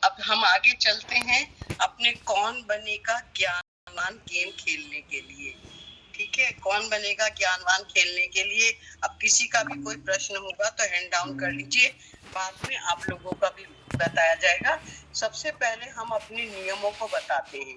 अब हम आगे चलते हैं अपने कौन बनेगा ज्ञानवान गेम खेलने के लिए। ठीक है, कौन बनेगा ज्ञानवान खेलने के लिए अब किसी का भी कोई प्रश्न होगा तो हैंड डाउन कर लीजिए, बाद में आप लोगों का भी बताया जाएगा। सबसे पहले हम अपने नियमों को बताते हैं।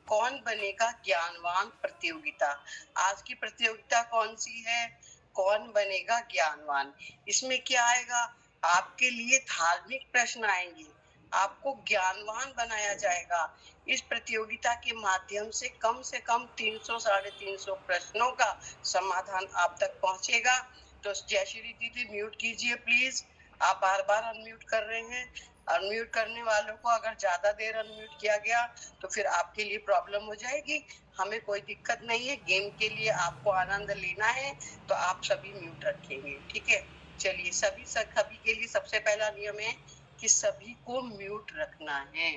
कौन बनेगा ज्ञानवान प्रतियोगिता, आज की प्रतियोगिता कौन सी है? कौन बनेगा ज्ञानवान। इसमें क्या आएगा? आपके लिए धार्मिक प्रश्न आएंगे, आपको ज्ञानवान बनाया जाएगा। इस प्रतियोगिता के माध्यम से कम 300 350 प्रश्नों का समाधान आप तक पहुंचेगा। तो जयश्री दीदी म्यूट कीजिए प्लीज, आप बार बार अनम्यूट कर रहे हैं। अनम्यूट करने वालों को अगर ज्यादा देर अनम्यूट किया गया तो फिर आपके लिए प्रॉब्लम हो जाएगी। हमें कोई दिक्कत नहीं है, गेम के लिए आपको आनंद लेना है तो आप सभी म्यूट रखेंगे। ठीक है, चलिए सभी के लिए सबसे पहला नियम है कि सभी को म्यूट रखना है।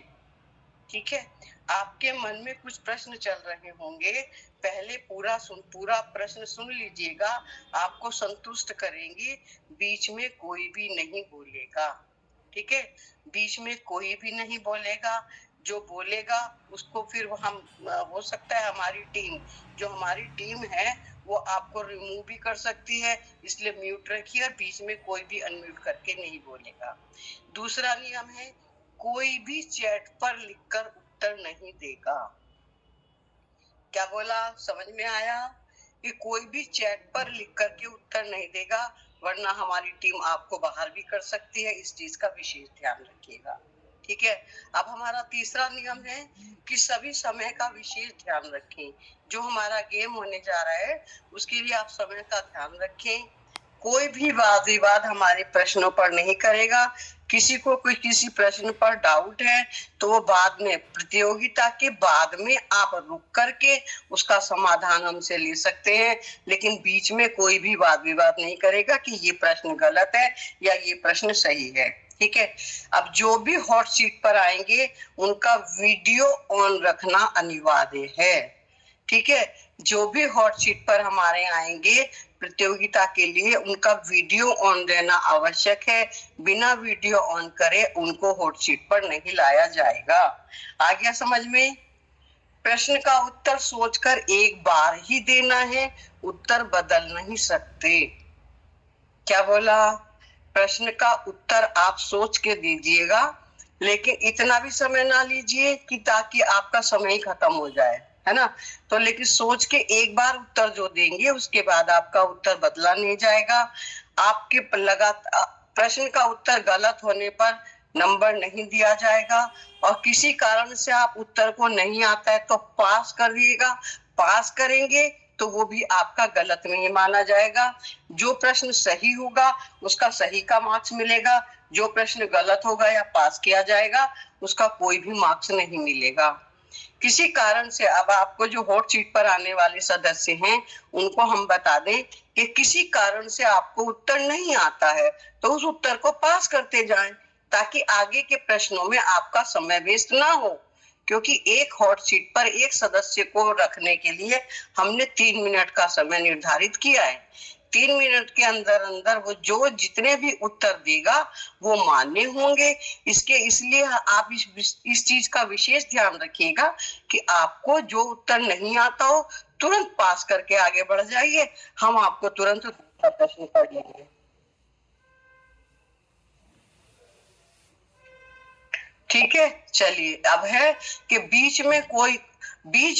ठीक है, आपके मन में कुछ प्रश्न चल रहे होंगे, पहले पूरा प्रश्न सुन लीजिएगा, आपको संतुष्ट करेंगे। बीच में कोई भी नहीं बोलेगा। ठीक है, बीच में कोई भी नहीं बोलेगा। जो बोलेगा उसको फिर हम हो सकता है हमारी टीम है वो आपको रिमूव भी कर सकती है, इसलिए म्यूट रखिए और बीच में कोई भी अनम्यूट करके नहीं बोलेगा। दूसरा नियम है, कोई भी चैट पर लिखकर उत्तर नहीं देगा। क्या बोला, समझ में आया? कि कोई भी चैट पर लिख करके उत्तर नहीं देगा, वरना हमारी टीम आपको बाहर भी कर सकती है, इस चीज का विशेष ध्यान रखिएगा। ठीक है, अब हमारा तीसरा नियम है कि सभी समय का विशेष ध्यान रखें। जो हमारा गेम होने जा रहा है उसके लिए आप समय का ध्यान रखें। कोई भी वाद विवाद हमारे प्रश्नों पर नहीं करेगा। किसी को कोई किसी प्रश्न पर डाउट है तो वो बाद में, प्रतियोगिता के बाद में आप रुक करके उसका समाधान हमसे ले सकते हैं, लेकिन बीच में कोई भी वाद विवाद नहीं करेगा कि ये प्रश्न गलत है या ये प्रश्न सही है। ठीक है, अब जो भी हॉट सीट पर आएंगे उनका वीडियो ऑन रखना अनिवार्य है। ठीक है, जो भी हॉट सीट पर हमारे आएंगे प्रतियोगिता के लिए उनका वीडियो ऑन रहना आवश्यक है। बिना वीडियो ऑन करे उनको हॉट सीट पर नहीं लाया जाएगा। आ गया समझ में? प्रश्न का उत्तर सोचकर एक बार ही देना है, उत्तर बदल नहीं सकते। क्या बोला? प्रश्न का उत्तर आप सोच के दीजिएगा, लेकिन इतना भी समय ना लीजिए कि ताकि आपका समय ही खत्म हो जाए, है ना? तो लेकिन सोच के एक बार उत्तर जो देंगे उसके बाद आपका उत्तर बदला नहीं जाएगा। आपके लगातार प्रश्न का उत्तर गलत होने पर नंबर नहीं दिया जाएगा, और किसी कारण से आप उत्तर को नहीं आता है तो पास कर दिएगा। पास करेंगे तो वो भी आपका गलत नहीं माना जाएगा। जो प्रश्न सही होगा उसका सही का मार्क्स मिलेगा, जो प्रश्न गलत होगा या पास किया जाएगा उसका कोई भी मार्क्स नहीं मिलेगा। किसी कारण से अब आपको जो हॉट सीट पर आने वाले सदस्य हैं उनको हम बता दें कि किसी कारण से आपको उत्तर नहीं आता है तो उस उत्तर को पास करते जाएं, ताकि आगे के प्रश्नों में आपका समय वेस्ट ना हो। क्योंकि एक हॉट सीट पर एक सदस्य को रखने के लिए हमने 3 मिनट का समय निर्धारित किया है। 3 मिनट के अंदर अंदर वो जो जितने भी उत्तर देगा वो मान्य होंगे। इसलिए आप इस चीज का विशेष ध्यान रखिएगा कि आपको जो उत्तर नहीं आता हो तुरंत पास करके आगे बढ़ जाइए, हम आपको तुरंत प्रश्न कर लेंगे। ठीक है, चलिए अब है कि बीच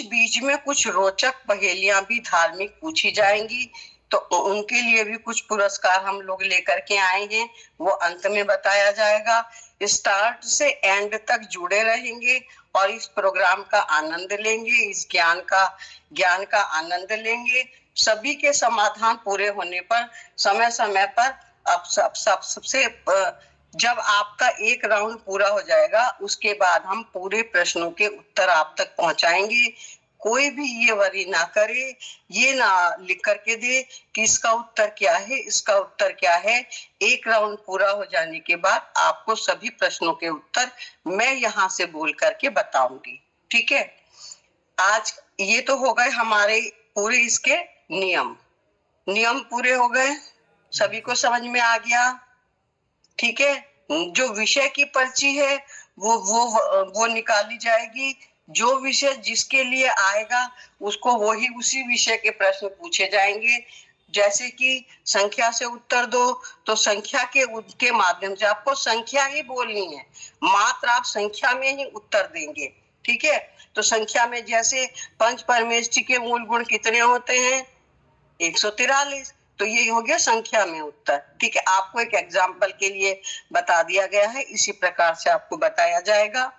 बीच में कुछ रोचक पहेलियां भी धार्मिक पूछी जाएंगी, तो उनके लिए भी कुछ पुरस्कार हम लोग लेकर के आए हैं, वो अंत में बताया जाएगा। स्टार्ट से एंड तक जुड़े रहेंगे और इस प्रोग्राम का आनंद लेंगे, इस ज्ञान का आनंद लेंगे। सभी के समाधान पूरे होने पर समय समय पर अब सबसे जब आपका एक राउंड पूरा हो जाएगा उसके बाद हम पूरे प्रश्नों के उत्तर आप तक पहुंचाएंगे। कोई भी ये वरी ना करे, ये ना लिख करके दे कि इसका उत्तर क्या है, इसका उत्तर क्या है। एक राउंड पूरा हो जाने के बाद आपको सभी प्रश्नों के उत्तर मैं यहाँ से बोल करके बताऊंगी। ठीक है, आज ये तो हो गए हमारे पूरे इसके नियम पूरे हो गए, सभी को समझ में आ गया। ठीक है, जो विषय की पर्ची है वो निकाली जाएगी। जो विषय जिसके लिए आएगा उसको वही उसी विषय के प्रश्न पूछे जाएंगे। जैसे कि संख्या से उत्तर दो, तो संख्या के माध्यम से आपको संख्या ही बोलनी है, मात्र आप संख्या में ही उत्तर देंगे। ठीक है, तो संख्या में जैसे पंच परमेष्ठी के मूल गुण कितने होते हैं? 143। तो ये हो गया संख्या में उत्तर। ठीक है, आपको एक एग्जाम्पल के लिए बता दिया गया है, इसी प्रकार से आपको बताया जाएगा।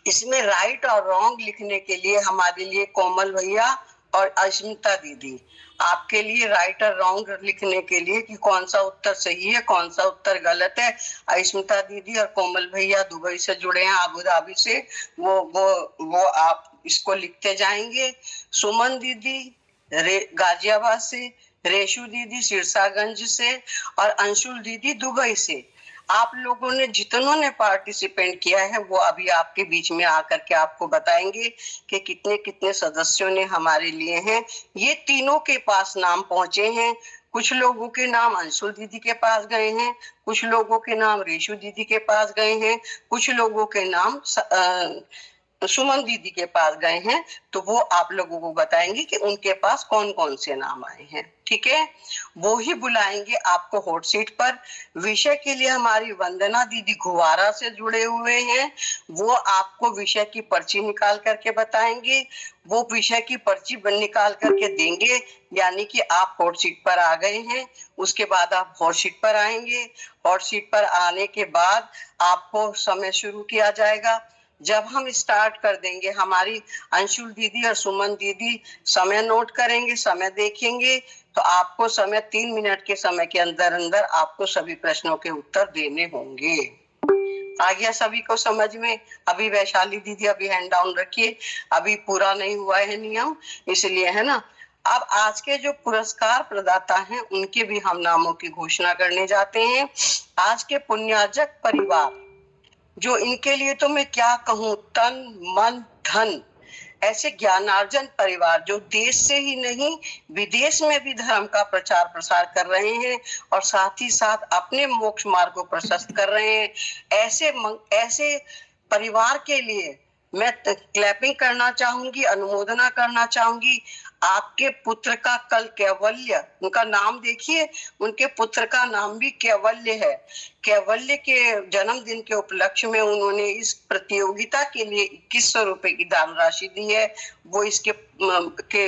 इसमें राइट और रॉन्ग लिखने के लिए हमारे लिए कोमल भैया और अस्मिता दीदी, आपके लिए राइट और रॉन्ग लिखने के लिए कि कौन सा उत्तर सही है कौन सा उत्तर गलत है, अस्मिता दीदी और कोमल भैया दुबई से जुड़े हैं, आबू धाबी से, वो आप इसको लिखते जाएंगे। सुमन दीदी गाजियाबाद से, रेशु दीदी सिरसागंज से और अंशुल दीदी दुबई से। आप लोगों ने जितनों ने पार्टिसिपेंट किया है वो अभी आपके बीच में आकर के आपको बताएंगे कि कितने कितने सदस्यों ने हमारे लिए हैं। ये तीनों के पास नाम पहुंचे हैं। कुछ लोगों के नाम अंशुल दीदी के पास गए हैं, कुछ लोगों के नाम रेशु दीदी के पास गए हैं, कुछ लोगों के नाम सुमन दीदी के पास गए हैं। तो वो आप लोगों को बताएंगे कि उनके पास कौन कौन से नाम आए हैं। ठीक है, वो ही बुलाएंगे आपको हॉट सीट पर। विषय के लिए हमारी वंदना दीदी गुवारा से जुड़े हुए हैं, वो आपको विषय की पर्ची निकाल करके बताएंगे। वो विषय की पर्ची निकाल करके देंगे, यानी कि आप हॉट सीट पर आ गए हैं। उसके बाद आप हॉट सीट पर आएंगे। हॉट सीट पर आने के बाद आपको समय शुरू किया जाएगा। जब हम स्टार्ट कर देंगे, हमारी अंशुल दीदी और सुमन दीदी समय नोट करेंगे, समय देखेंगे, तो आपको समय 3 मिनट के समय के अंदर अंदर आपको सभी प्रश्नों के उत्तर देने होंगे। आ गया सभी को समझ में? अभी वैशाली दीदी अभी हैंड डाउन रखिए, अभी पूरा नहीं हुआ है नियम, इसलिए, है ना। अब आज के जो पुरस्कार प्रदाता हैं उनके भी हम नामों की घोषणा करने जाते हैं। आज के पुण्यार्जक परिवार, जो इनके लिए तो मैं क्या कहूं, तन मन धन, ऐसे ज्ञानार्जन परिवार जो देश से ही नहीं विदेश में भी धर्म का प्रचार प्रसार कर रहे हैं और साथ ही साथ अपने मोक्ष मार्ग को प्रशस्त कर रहे हैं, ऐसे परिवार के लिए मैं क्लैपिंग करना चाहूंगी, अनुमोदना करना चाहूंगी। आपके पुत्र का कल कैवल्य, उनका नाम देखिए, उनके पुत्र का नाम भी कैवल्य है। कैवल्य के जन्मदिन के उपलक्ष्य में उन्होंने इस प्रतियोगिता के लिए 2100 रुपए की दान राशि दी है। वो इसके के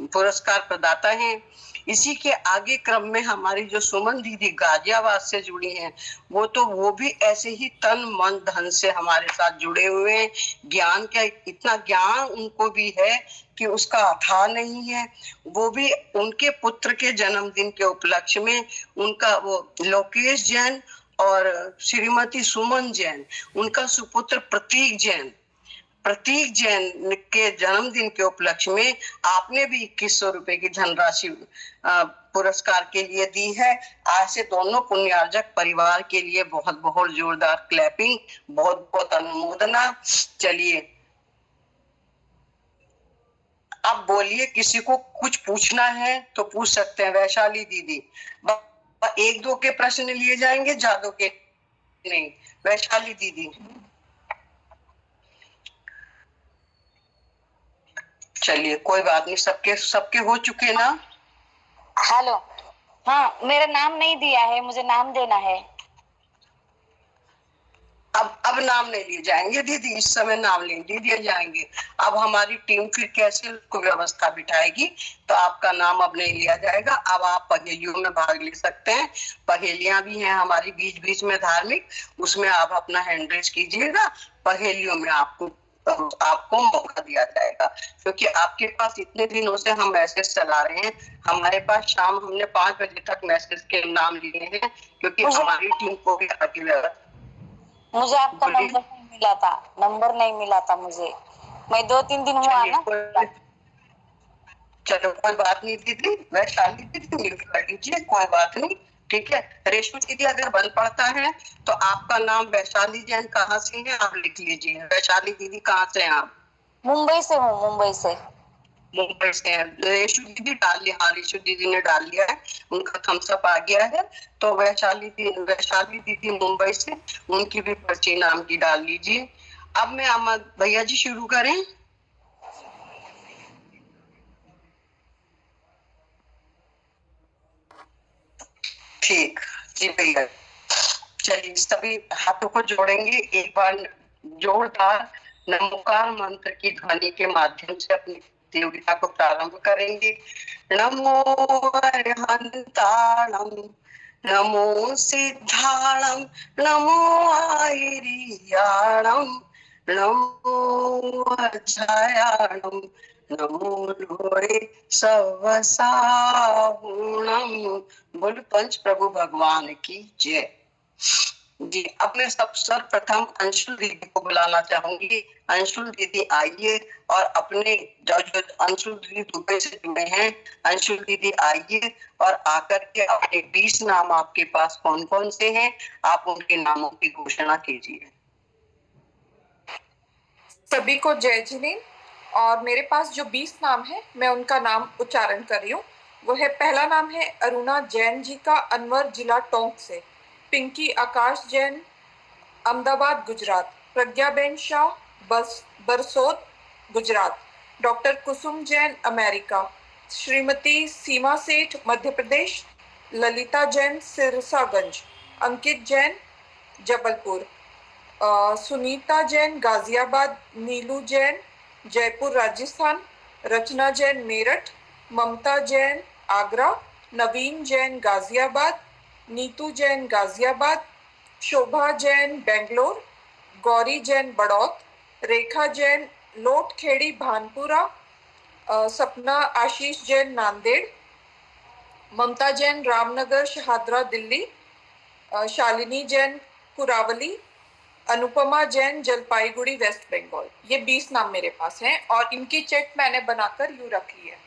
पुरस्कार प्रदाता हैं। इसी के आगे क्रम में हमारी जो सुमन दीदी गाजियाबाद से जुड़ी हैं, वो भी ऐसे ही तन मन धन से हमारे साथ जुड़े हुए हैं। ज्ञान का इतना ज्ञान उनको भी है कि उसका अथाह नहीं है। वो भी उनके पुत्र के जन्मदिन के उपलक्ष्य में उनका वो लोकेश जैन और श्रीमती सुमन जैन, उनका सुपुत्र प्रतीक जैन के जन्मदिन के उपलक्ष्य में आपने भी 2100 रुपए की धनराशि पुरस्कार के लिए दी है। आज से दोनों पुण्यार्जक परिवार के लिए बहुत बहुत जोरदार क्लैपिंग, बहुत बहुत अनुमोदना। चलिए अब बोलिए, किसी को कुछ पूछना है तो पूछ सकते हैं। वैशाली दीदी, 1-2 के प्रश्न लिए जाएंगे, ज्यादा के नहीं। वैशाली दीदी, चलिए कोई बात नहीं, सबके हो चुके ना। हेलो, हाँ मेरा नाम नहीं दिया है, मुझे नाम देना है। अब नाम नहीं लिए जाएंगे दीदी, इस समय नाम नहीं दिए जाएंगे। अब हमारी टीम फिर कैसे उसको व्यवस्था बिठाएगी, तो आपका नाम अब नहीं लिया जाएगा। अब आप पहेलियों में भाग ले सकते हैं। पहेलियां भी हैं हमारी बीच बीच में धार्मिक, उसमें आप अपना हैंड रेज कीजिएगा। पहेलियों में आपको मौका दिया जाएगा, क्योंकि आपके पास इतने दिनों से हम मैसेज चला रहे हैं। हमारे पास शाम हमने 5 बजे तक मैसेज के नाम लिए हैं, क्योंकि हमारी टीम को भी आगे व्यवस्था। मुझे आपका नंबर नहीं मिला था, नंबर नहीं मिला था मुझे। मैं 2-3 दिन हुआ ना। चलो कोई बात नहीं दीदी, वैशाली दीदी म्यूट कर लीजिए, कोई बात नहीं। ठीक है, रेशमा दीदी अगर बंद पड़ता है तो आपका नाम वैशाली जैन कहाँ से है आप लिख लीजिए। वैशाली दीदी कहाँ से हैं आप? मुंबई से हूँ, मुंबई से। मुंबई से हैं। यशु दीदी डाल लिया, हाँ यशु दीदी ने डाल लिया है, उनका थम्स अप आ गया है। तो वैशाली दीदी मुंबई से, उनकी भी पर्ची नाम की डाल लीजिए। अब मैं अहमद भैया जी शुरू करें। ठीक जी भैया, चलिए सभी हाथों को जोड़ेंगे एक बार, जोरदार नमोकार मंत्र की ध्वनि के माध्यम से अपनी प्रतियोगिता को प्रारंभ करेंगे। नमो अरहंताणम, नमो सिद्धाणम, नमो आयरियाणम, नमो अजयाणम, नमो लोरे सवसाहुणम। बोल पंच प्रभु भगवान की जय। जी, अब मैं सब सर्वप्रथम अंशुल दीदी को बुलाना चाहूंगी। अंशुल दीदी आइए, और अपने जो जो अंशुल दीदी दुबई से जुड़े हैं, अंशुल दीदी आइए और आकर के अपने 20 नाम आपके पास कौन कौन से हैं, आप उनके नामों की घोषणा कीजिए। सभी को जय जिनेन्द्र। और मेरे पास जो 20 नाम है मैं उनका नाम उच्चारण कर रही हूँ। वो है, पहला नाम है अरुणा जैन जी का, अनवर, जिला टोंक से। पिंकी आकाश जैन, अहमदाबाद गुजरात। प्रज्ञाबेन शाह, बरसोत गुजरात। डॉक्टर कुसुम जैन, अमेरिका। श्रीमती सीमा सेठ, मध्य प्रदेश। ललिता जैन, सिरसागंज। अंकित जैन, जबलपुर। सुनीता जैन, गाजियाबाद। नीलू जैन, जयपुर राजस्थान। रचना जैन, मेरठ। ममता जैन, आगरा। नवीन जैन, गाजियाबाद। नीतू जैन, गाजियाबाद। शोभा जैन, बेंगलोर। गौरी जैन, बड़ौत। रेखा जैन, लोटखेड़ी, भानपुरा। सपना आशीष जैन, नांदेड़। ममता जैन, रामनगर, शहादरा, दिल्ली। शालिनी जैन, कुरावली। अनुपमा जैन, जलपाईगुड़ी, वेस्ट बंगाल। ये 20 नाम मेरे पास हैं और इनकी चेक मैंने बनाकर यूं रखी है।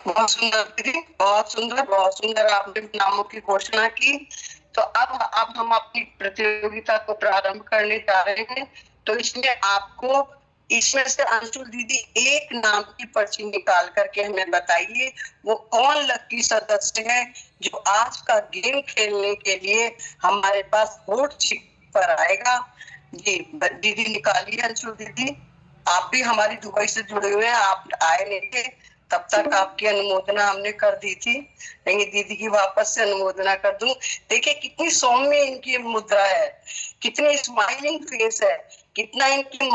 बहुत सुंदर दीदी, बहुत सुंदर आपने नामों की घोषणा की। तो अब हम अपनी प्रतियोगिता को प्रारंभ करने जा रहे हैं। तो इसमें आपको, इसमें से अंशुल दीदी एक नाम की पर्ची निकाल करके हमें बताइए, वो कौन लकी सदस्य है जो आज का गेम खेलने के लिए हमारे पास होट सीट पर आएगा। जी दीदी निकालिए। अंशुल दीदी, आप भी हमारी दुबई से जुड़े हुए हैं, आप आए नहीं थे, तब तक आपकी अनुमोदना हमने कर दी थी, लेकिन दीदी की वापस से अनुमोदना कर दूं। देखिए कितनी सौम्य इनकी मुद्रा है, कितनी स्माइलिंग फेस है, कितना इनकी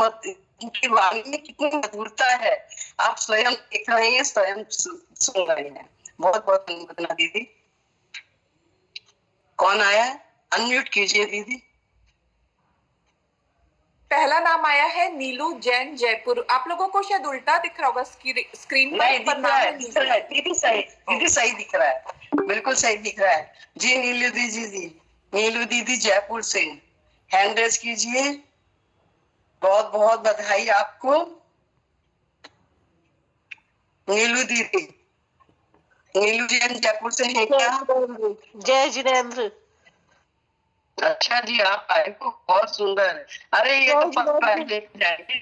वाणी में कितनी मधुरता है, आप स्वयं देख रहे हैं, स्वयं सुन रहे हैं। बहुत बहुत अनुमोदना दीदी। कौन आया है, अनम्यूट कीजिए दीदी। पहला नाम आया है नीलू जैन, जयपुर। आप लोगों को शायद उल्टा दिख रहा होगा स्क्रीन पर, नहीं दिख रहा है, दिख रहा है दीदी सही दिख रहा है, बिल्कुल सही दिख रहा है। जी नीलू दीदी जी, नीलू दीदी जयपुर से, हैंड रेज कीजिए। बहुत बहुत बधाई आपको नीलू दीदी। नीलू जैन जयपुर से हैं क्या? जय जिनेन्द्र। अच्छा जी, आप आए हो, बहुत सुंदर है। अरे ये तो फर्स्ट प्राइज लेके जाएंगे।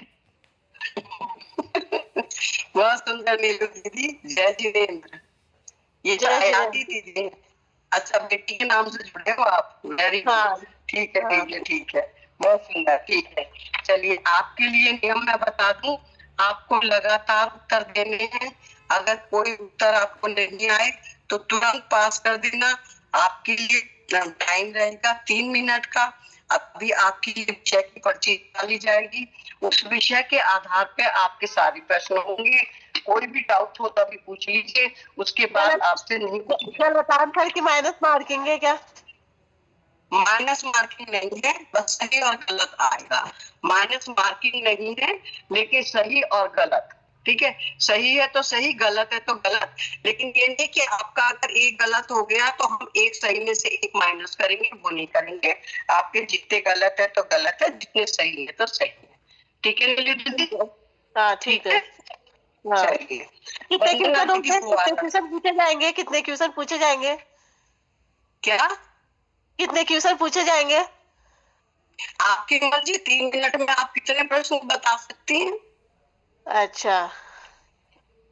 बहुत सुंदर नीलू दीदी, जय जिनेन्द्र। ये आयाती दीदी, अच्छा बेटी के नाम से जुड़े हो आप, वेरी गुड। ठीक है ठीक है ठीक है, बहुत सुंदर, ठीक है। चलिए आपके लिए नियम मैं बता दूं, आपको लगातार उत्तर देने हैं। अगर कोई उत्तर आपको नहीं आए तो तुरंत पास कर देना। आपके लिए टाइम रहेगा 3 मिनट का। अभी आपकी विषय की पर्ची निकाली जाएगी, उस विषय के आधार पे आपके सारे प्रश्न होंगे। कोई भी डाउट हो तभी पूछ लीजिए, उसके बाद आपसे नहीं बतान की माइनस मार्किंग है क्या? माइनस मार्किंग नहीं है, बस सही और गलत आएगा। माइनस मार्किंग नहीं है, लेकिन सही और गलत, ठीक है। सही है तो सही, गलत है तो गलत। लेकिन ये नहीं कि आपका अगर एक गलत हो गया तो हम एक सही में से एक माइनस करेंगे, वो नहीं करेंगे। आपके जितने गलत है तो गलत है, जितने सही है तो सही है, ठीक है दीदी? हाँ ठीक है। चलिए, कितने क्वेश्चन पूछे जाएंगे? कितने क्वेश्चन पूछे जाएंगे? क्या कितने क्वेश्चन पूछे जाएंगे? आपकी मर्जी, 3 मिनट में आप कितने प्रश्न बता सकती हैं? अच्छा।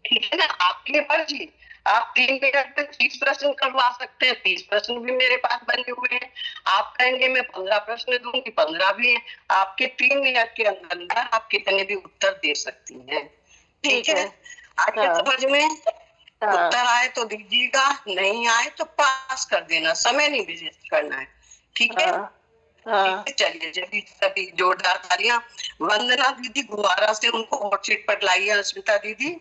ठीक है ना, आपकी मर्जी। आप 3 मिनट में 30 प्रश्न करवा सकते हैं, 30 प्रश्न भी मेरे पास बने हुए हैं। आप कहेंगे मैं 15 प्रश्न दूंगी, 15 भी है। आपके 3 मिनट के अंदर अंदर आप कितने भी उत्तर दे सकती हैं। ठीक ठीक है। है, आगे हाँ समझ में। हाँ उत्तर आए तो दीजिएगा, नहीं आए तो पास कर देना, समय नहीं वेस्ट करना है। ठीक है। हाँ हाँ। चलिए जल्दी सभी जोरदार तालियां। वंदना दीदी गुब्बारा से उनको हॉट सीट पर लाइए। अस्मिता दीदी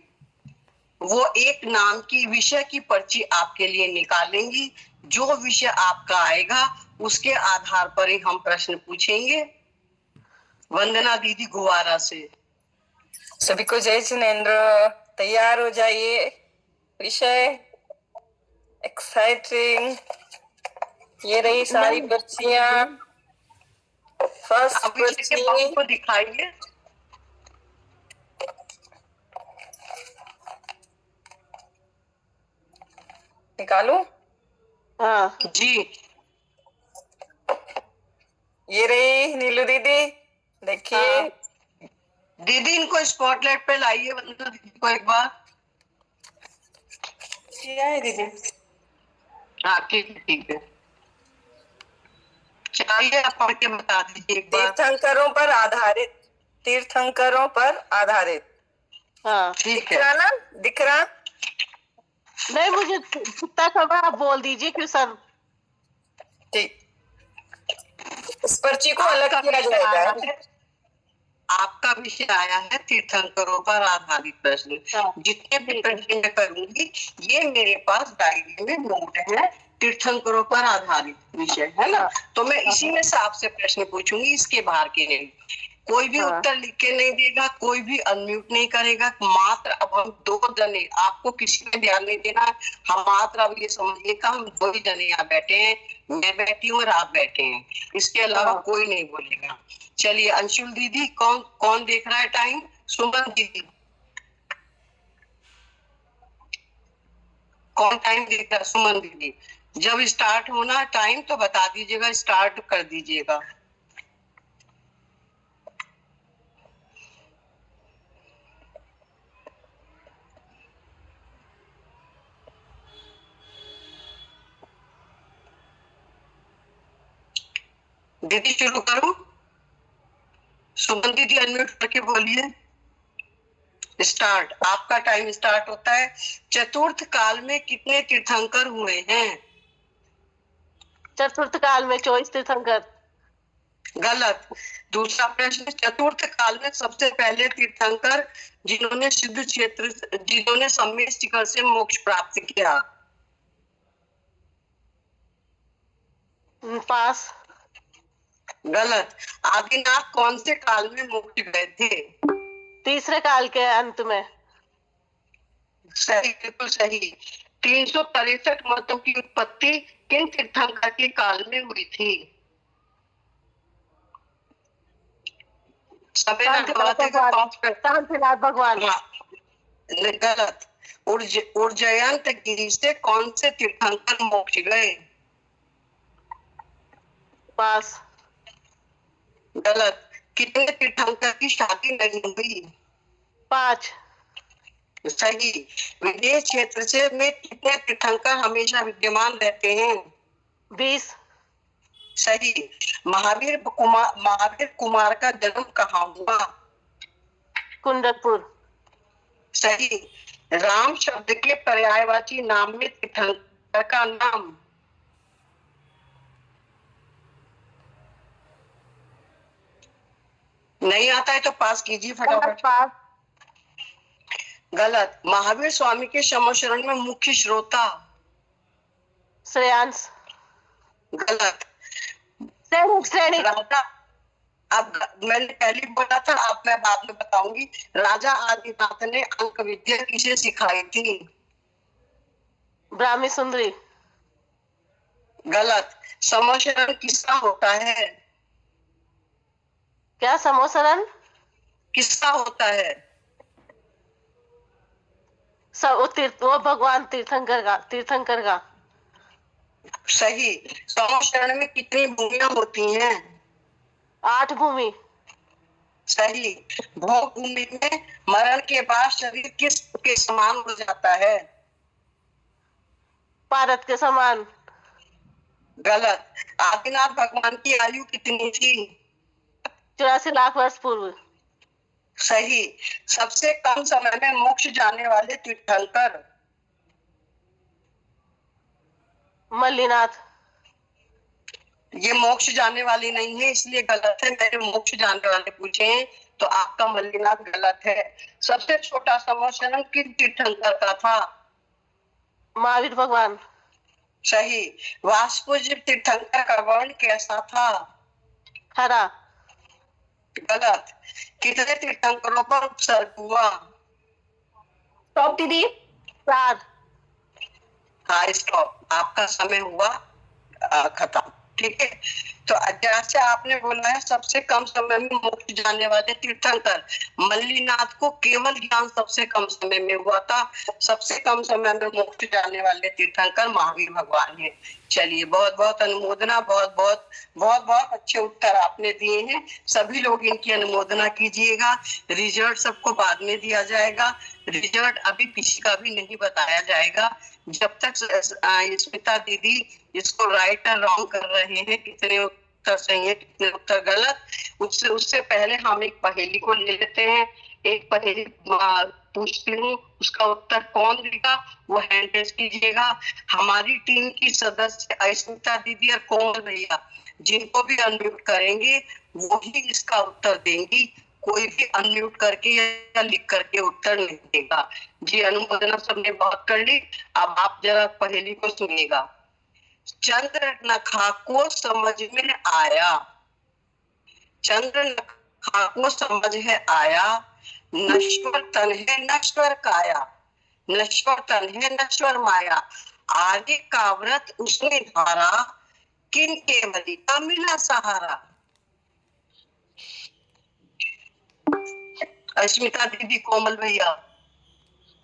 वो एक नाम की विषय की पर्ची आपके लिए निकालेंगी। जो विषय आपका आएगा उसके आधार पर ही हम प्रश्न पूछेंगे। वंदना दीदी गुब्बारा से। सभी को जय जिनेन्द्र। तैयार हो जाइए। विषय एक्साइटिंग। ये रही सारी नहीं, पर्चियां। फर्स्ट अब विषय के पर्ची बाबू को दिखाइए। निकालू। हाँ जी ये रही नीलू दीदी, देखिए। हाँ। दीदी इनको स्पॉटलाइट पे लाइए, वंदना दीदी को एक बार। क्या है दीदी? हाँ ठीक है ठीक है। चलिए आप पढ़ के बता दीजिए एक बार। तीर्थंकरों पर आधारित। तीर्थंकरों पर आधारित। हाँ ठीक दिख है। रहा ना? दिख रहा? नहीं, मुझे जितना समय आप बोल दीजिए क्यों सर। ठीक। इस पर्ची को अलग आपका किया विषय जाएगा, आया है ना? है, आपका विषय आया है तीर्थंकरों पर आधारित प्रश्न। हाँ जितने भी ठीक है। प्रश्न मैं करूंगी ये मेरे पास डायरी में नोट है, तीर्थंकरों पर आधारित विषय है ना। हाँ तो मैं हाँ इसी में से आपसे प्रश्न पूछूंगी, इसके बाहर के नहीं। कोई भी हाँ उत्तर लिख के नहीं देगा, कोई भी अनम्यूट नहीं करेगा। मात्र अब हम 2 जने, आपको किसी में ध्यान नहीं देना है। हम मात्र अब ये समझिएगा हम 2 ही जने यहाँ बैठे हैं, मैं बैठी हूँ और आप बैठे हैं, इसके अलावा हाँ। कोई नहीं बोलेगा। चलिए अंशुल दीदी, कौन कौन देख रहा है टाइम? सुमन दीदी, कौन टाइम देख रहा है? सुमन दीदी, जब स्टार्ट होना टाइम तो बता दीजिएगा, स्टार्ट कर दीजिएगा। दीदी शुरू करूं? सुमन दीदी अनम्यूट करके बोलिए। स्टार्ट। आपका टाइम स्टार्ट होता है। चतुर्थ काल में कितने तीर्थंकर हुए हैं? चतुर्थ काल में 24 तीर्थंकर। गलत। दूसरा प्रश्न, चतुर्थ काल में सबसे पहले तीर्थंकर जिन्होंने सिद्ध क्षेत्र, जिन्होंने सम्मेद शिखर से मोक्ष प्राप्त किया। पास। गलत। आदिनाथ कौन से काल में मोक्ष गए थे? तीसरे काल के अंत में। सही, बिल्कुल सही। 363 मतों की उत्पत्ति किन तीर्थंकर के काल में हुई थी? समय ना शांतिनाथ गवाते हुए भगवान। 5 शांतिनाथ भगवान। गलत। उज्जयंत गिरी से कौन से तीर्थंकर मोक्ष गए? पास। गलत। कितने तीर्थंकर की शादी नहीं हुई? 5। सही। विदेश क्षेत्र से में कितने तीर्थंकर हमेशा विद्यमान रहते हैं? 20। सही। महावीर कुमार का जन्म कहाँ हुआ? कुंडलपुर। सही। राम शब्द के पर्यायवाची नाम में तीर्थंकर का नाम? नहीं आता है तो पास कीजिए फटाफट। पास। गलत। महावीर स्वामी के समशरण में मुख्य श्रोता? श्रेयांश। गलत। श्रेणी। राजा, अब मैंने पहले बोला था, अब मैं बाद में बताऊंगी। राजा आदिनाथ ने अंक विद्या किसे सिखाई थी? ब्राह्मी सुंदरी। गलत। समशरण किसका होता है? क्या समोसरन? किसका होता है? वो भगवान तीर्थंकर का। सही। समशरण में कितनी भूमियां होती हैं? 8 भूमि। सही। भोग भूमि में मरण के बाद शरीर किस के समान हो जाता है? भारत के समान। गलत। आदिनाथ भगवान की आयु कितनी थी? 84 लाख वर्ष पूर्व। सही। सबसे कम समय में मोक्ष जाने वाले तीर्थंकर? मल्लीनाथ। ये मोक्ष जाने वाली नहीं है, इसलिए गलत है। मैंने मोक्ष जाने वाले पूछे हैं, तो आपका मल्लीनाथ गलत है। सबसे छोटा समोशरण किन तीर्थंकर का था? महावीर भगवान। सही। वाष्पूज्य तीर्थंकर का वर्ण कैसा था? हरा। गलत। कितने तीर्थंकरों पर उपसर्ग हुआ? स्टॉप दीदी। 4। हाँ, स्टॉप। आपका समय हुआ खत्म। ठीक है। तो जैसे आपने बोला है सबसे कम समय में मोक्ष जाने वाले तीर्थंकर, मल्लीनाथ को केवल ज्ञान सबसे कम समय में हुआ था। सबसे कम समय में मोक्ष जाने वाले तीर्थंकर महावीर भगवान है। चलिए, बहुत बहुत अनुमोदना। बहुत बहुत बहुत बहुत अच्छे उत्तर आपने दिए हैं। सभी लोग इनकी अनुमोदना कीजिएगा। रिजल्ट सबको बाद में दिया जाएगा। रिजल्ट अभी किसी का भी नहीं बताया जाएगा जब तक स्मिता दीदी इसको राइट और रॉन्ग कर रहे हैं, कितने उत्तर सही है कितने उत्तर गलत। उससे उससे पहले हम एक पहेली को ले लेते हैं। एक पहेली पूछती हूँ, उसका उत्तर कौन देगा वो हैंड रेज कीजिएगा। हमारी टीम की सदस्य स्मिता दीदी और कोमल भैया जिनको भी अनम्यूट करेंगे वो ही इसका उत्तर देंगी। कोई भी अनम्यूट करके या लिख करके उत्तर नहीं देगा। जी, अनुमोदना सबने बहुत कर ली। अब आप जरा पहेली को सुनिएगा। चंद्रनखा को समझ में आया, चंद्रनखा को समझ है आया, नश्वर तन है नश्वर काया, नश्वर तन है नश्वर माया, आगे का व्रत उसने धारा, किन केवली का मिला सहारा। अस्मिता दीदी, कोमल भैया,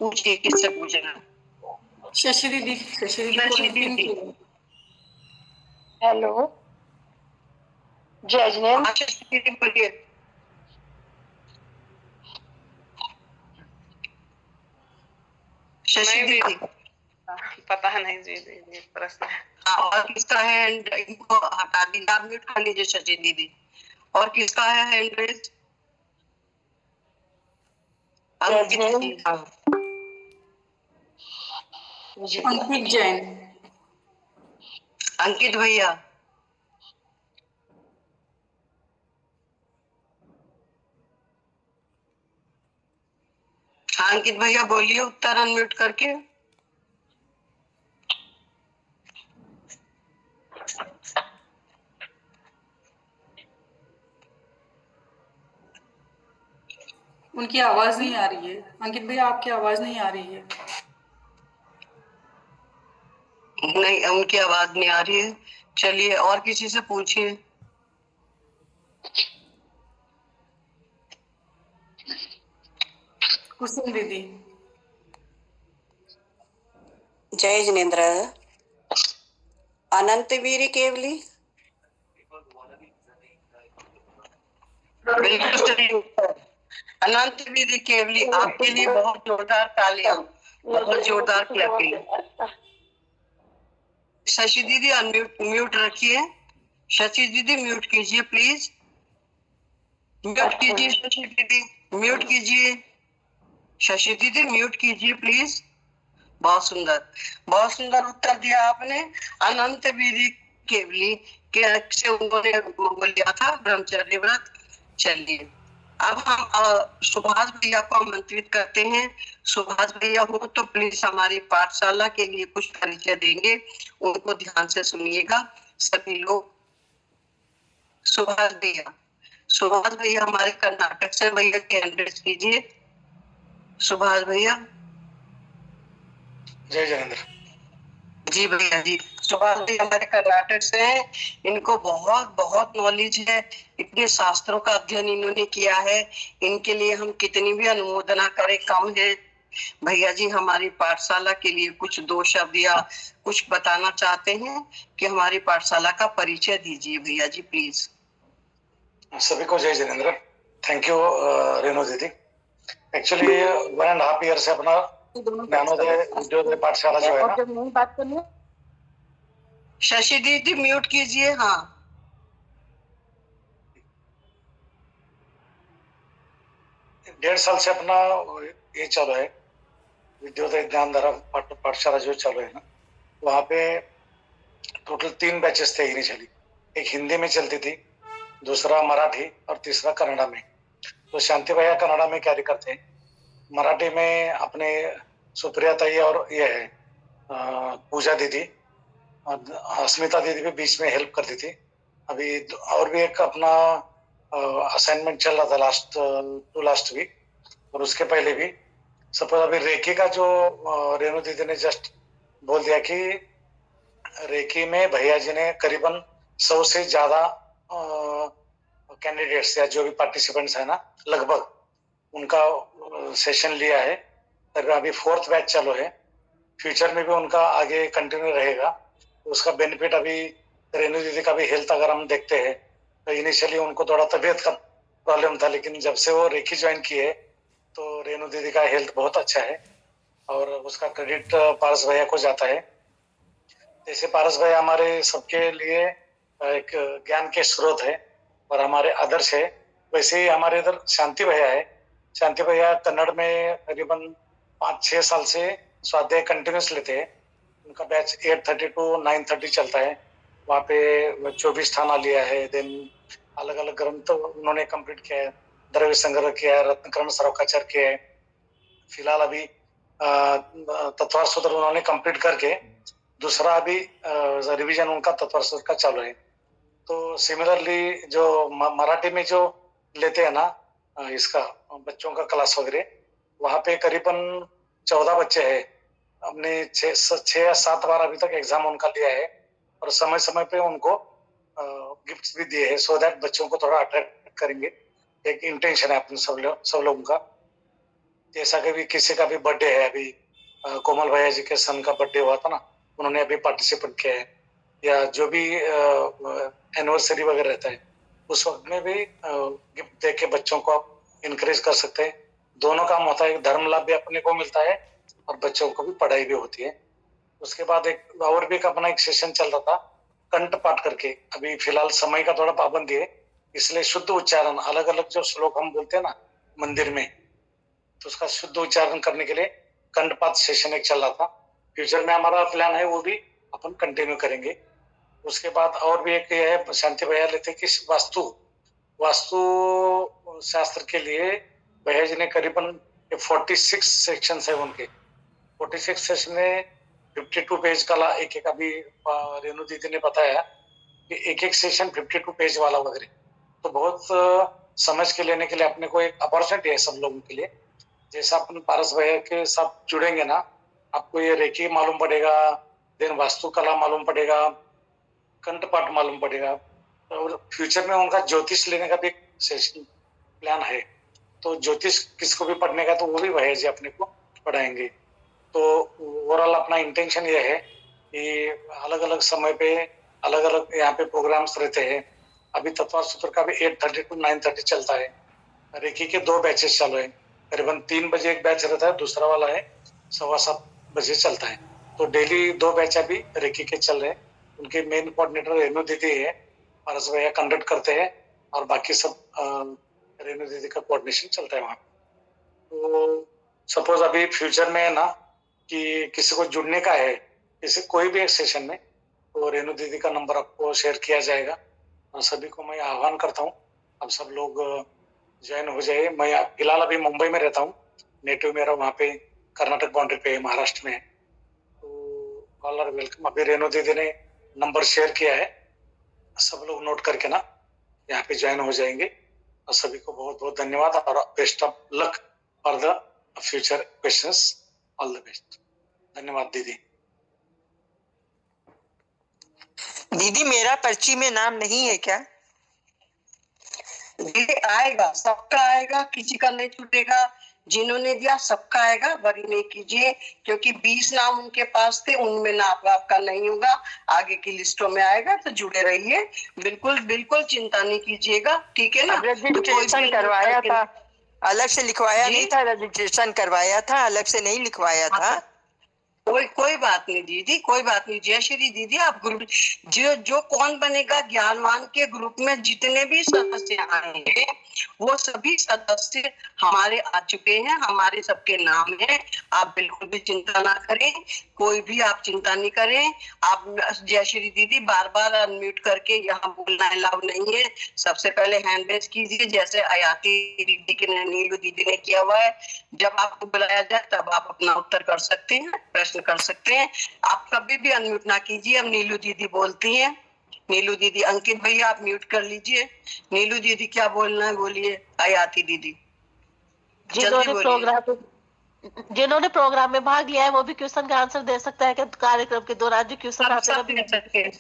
पूछिए किससे पूछना। शशि दीदी, शशि शशि दीदी। दीदी। हेलो। जय जिनेन्द्र। हाँ, शशि दीदी बोलिए। शशि दीदी। पता नहीं जी दीदी प्रश्न है। हाँ, और किसका है? इनको हटा दीजिए, आप म्यूट कर लीजिए शशि दीदी। और किसका है हैंड रेज? अंकित जी। हाँ, अंकित जैन। अंकित भैया। हाँ, अंकित भैया बोलिए उत्तर अनम्यूट करके। उनकी आवाज नहीं आ रही है। अंकित भैया, आपकी आवाज नहीं आ रही है। नहीं, उनकी आवाज नहीं आ रही है। चलिए, और किसी से पूछिए। कुसुम दीदी। जय जिनेन्द्र। अनंत वीर केवली। बिल्कुल सही उत्तर। अनंत वीर केवली। आपके लिए बहुत जोरदार तालियां, बहुत जोरदार क्लैपिंग। शशि दीदी अनम्यूट म्यूट रखिए। शशि दीदी म्यूट कीजिए प्लीज। म्यूट कीजिए शशि दीदी, म्यूट कीजिए। शशि दीदी म्यूट कीजिए प्लीज। बहुत सुंदर, बहुत सुंदर उत्तर दिया आपने। अनंत वीर केवली के से उन्होंने वो लिया था ब्रह्मचर्य व्रत। चलिए, अब हम सुभाष भैया को आमंत्रित करते हैं। सुभाष भैया हो तो प्लीज हमारी पाठशाला के लिए कुछ परिचय देंगे, उनको ध्यान से सुनिएगा सभी लोग। सुभाष भैया, सुभाष भैया हमारे कर्नाटक से, भैया की एड्रेस कीजिए। सुभाष भैया। जय जिनेन्द्र। जी भैया जी। सुभाष जी हमारे कर्नाटक से हैं। इनको बहुत बहुत नॉलेज है, इतने शास्त्रों का अध्ययन इन्होंने किया है। इनके लिए हम कितनी भी अनुमोदना करें कम है। भैया जी हमारी पाठशाला के लिए कुछ 2 शब्द या कुछ बताना चाहते हैं कि हमारी पाठशाला का परिचय दीजिए भैया जी प्लीज। सभी को जय जिनेन्द्र। थैंक यू रेणु दीदी। एक्चुअली 1.5 ईयर से अपना ज्ञानोदय विद्योदय पाठशाला जो है ना, बात करनी है। शशि दीदी म्यूट कीजिए। हाँ, 1.5 साल से अपना ये चालू है, विद्योदय ज्ञानधारा पाठशाला जो चालू है ना, वहाँ पे टोटल 3 बैचेस थे इनिशियली। एक हिंदी में चलती थी, दूसरा मराठी और तीसरा कन्नड़ा में। तो शांति भैया कन्नड़ा में कैरी करते हैं, मराठी में अपने सुप्रिया ताई और ये है पूजा दीदी और अस्मिता दीदी भी बीच में हेल्प करती थी। अभी और भी एक अपना असाइनमेंट चल रहा था लास्ट वीक, और उसके पहले भी। सपोज अभी रेकी का जो रेणु दीदी ने जस्ट बोल दिया कि रेकी में भैया जी ने करीबन 100 से ज्यादा कैंडिडेट्स या जो भी पार्टिसिपेंट्स है ना, लगभग उनका सेशन लिया है। अभी 4th बैच चालू है, फ्यूचर में भी उनका आगे कंटिन्यू रहेगा। उसका बेनिफिट अभी रेणु दीदी का भी हेल्थ अगर हम देखते हैं तो इनिशियली उनको थोड़ा तबीयत का प्रॉब्लम था, लेकिन जब से वो रेकी ज्वाइन किए तो रेणु दीदी का हेल्थ बहुत अच्छा है और उसका क्रेडिट पारस भैया को जाता है। जैसे पारस भैया हमारे सबके लिए एक ज्ञान के स्रोत है और हमारे आदर्श है, वैसे ही हमारे इधर शांति भैया है। शांति भैया कन्नड़ में करीबन 5-6 साल से स्वाध्याय कंटिन्यूस लेते हैं। उनका बैच 8:30 to 9:30 चलता है। वहाँ पे 24 स्थाना लिया है। देन अलग अलग ग्रंथ उन्होंने कंप्लीट किया है, द्रव्य संग्रह किया है, रत्नक्रम सरोकाचार किया है। फिलहाल अभी तत्वार सूत्र उन्होंने कंप्लीट करके दूसरा अभी रिवीजन उनका तत्वार सूत्र का चालू है। तो सिमिलरली जो मराठी में जो लेते हैं ना इसका बच्चों का क्लास वगैरह, वहाँ पे करीबन 14 बच्चे हैं। हमने 6 या 7 बार अभी तक एग्जाम उनका लिया है और समय समय पे उनको गिफ्ट्स भी दिए हैं, सो दैट बच्चों को थोड़ा अट्रैक्ट करेंगे। एक इंटेंशन है अपने सब लोगों का। जैसा कि भी किसी का भी बर्थडे है, अभी कोमल भैया जी के सन का बर्थडे हुआ था ना, उन्होंने अभी पार्टिसिपेट किया है। या जो भी एनिवर्सरी वगैरह रहता है उस वक्त में भी गिफ्ट दे के बच्चों को आप इनकरेज कर सकते हैं। दोनों काम होता है, धर्म लाभ भी अपने को मिलता है और बच्चों को भी पढ़ाई भी होती है। उसके बाद एक और भी अपना एक सेशन चल रहा था कंठ पाठ करके। अभी फिलहाल समय का थोड़ा पाबंदी है, इसलिए शुद्ध उच्चारण, अलग अलग जो श्लोक हम बोलते हैं ना मंदिर में, तो उसका शुद्ध उच्चारण करने के लिए कंठपाठ सेशन एक चल रहा था। फ्यूचर में हमारा प्लान है वो भी अपन कंटिन्यू करेंगे। उसके बाद और भी एक ये है, शांति भैया लेते कि वास्तु शास्त्र के लिए भैया जी ने करीबन 46 सेक्शन है उनके। 46 सेक्शन में 52 पेज का एक एक अभी रेणु दीदी ने बताया कि एक एक सेशन 52 पेज वाला वगैरह। तो बहुत समझ के लेने के लिए अपने को एक अपॉर्चुनिटी है सब लोगों के लिए। जैसा अपन पारस भैया के साथ जुड़ेंगे ना, आपको ये रेकी मालूम पड़ेगा, देन वास्तुकला मालूम पड़ेगा, कंठपाठ मालूम पड़ेगा, और फ्यूचर में उनका ज्योतिष लेने का भी सेशन प्लान है। तो ज्योतिष किसको भी पढ़ने का तो वो भी भैया जी अपने को पढ़ाएंगे। तो ओवरऑल अपना इंटेंशन ये है कि अलग अलग समय पे अलग अलग यहाँ पे प्रोग्राम्स रहते हैं। अभी तत्वार सूत्र का भी 8:30 to 9:30 चलता है। रेकी के 2 बैचेस चालू है, करीबन 3 बजे एक बैच रहता है, दूसरा वाला है 7:15 बजे चलता है। तो डेली 2 बैच अभी रेकी के चल रहे हैं। उनके मेन कोऑर्डिनेटर रेणु दीदी है, पारस भैया कंडक्ट करते हैं और बाकी सब रेणु दीदी का कोऑर्डिनेशन चलता है वहाँ। तो सपोज अभी फ्यूचर में है ना कि किसी को जुड़ने का है, किसी कोई भी एक सेशन में, तो रेणु दीदी का नंबर आपको शेयर किया जाएगा और सभी को मैं आह्वान करता हूँ अब सब लोग ज्वाइन हो जाए। मैं फिलहाल अभी मुंबई में रहता हूँ, नेटिव मेरा वहाँ पे कर्नाटक बाउंड्री पे महाराष्ट्र में है। तो ऑल आर वेलकम। अभी रेणु दीदी ने नंबर शेयर किया है, सब लोग नोट करके ना यहाँ पे ज्वाइन हो जाएंगे। और सभी को बहुत बहुत धन्यवाद और best of luck for the future questions. All the best. धन्यवाद दीदी। दीदी मेरा पर्ची में नाम नहीं है क्या? दीदी आएगा, सबका आएगा, किसी का नहीं छूटेगा। जिन्होंने दिया सबका आएगा, वरी नहीं कीजिए, क्योंकि 20 नाम उनके पास थे, उनमें नाम आपका नहीं होगा, आगे की लिस्टों में आएगा, तो जुड़े रहिए, बिल्कुल बिल्कुल चिंता नहीं कीजिएगा, ठीक है ना। अब रजिस्ट्रेशन करवाया था, अलग से लिखवाया नहीं था, रजिस्ट्रेशन करवाया था, अलग से नहीं लिखवाया था। कोई बात नहीं दीदी, कोई बात नहीं। जय श्री दीदी, आप ग्रुप जो कौन बनेगा ज्ञानवान के ग्रुप में जितने भी सदस्य आए हैं, वो सभी सदस्य हमारे आ चुके हैं, हमारे सबके नाम है। आप बिल्कुल भी चिंता ना करें, कोई भी आप चिंता नहीं करें। आप जय श्री दीदी बार बार अनम्यूट करके यहाँ बोलना अलाउड नहीं है। सबसे पहले हैंड रेज कीजिए, जैसे आयाती दीदी के नीलू दीदी ने किया हुआ है। जब आपको बुलाया जाए तब आप अपना उत्तर कर सकते हैं, प्रश्न कर सकते हैं। आप कभी भी अनम्यूट ना कीजिए। अब नीलू दीदी बोलती हैं। नीलू दीदी, अंकित भैया आप म्यूट कर लीजिए। नीलू दीदी क्या बोलना है बोलिए। आयाती दीदी जिन्होंने प्रोग्राम में भाग लिया है वो भी क्वेश्चन का आंसर दे सकता है कि कार्यक्रम के दौरान जो क्वेश्चन आते हैं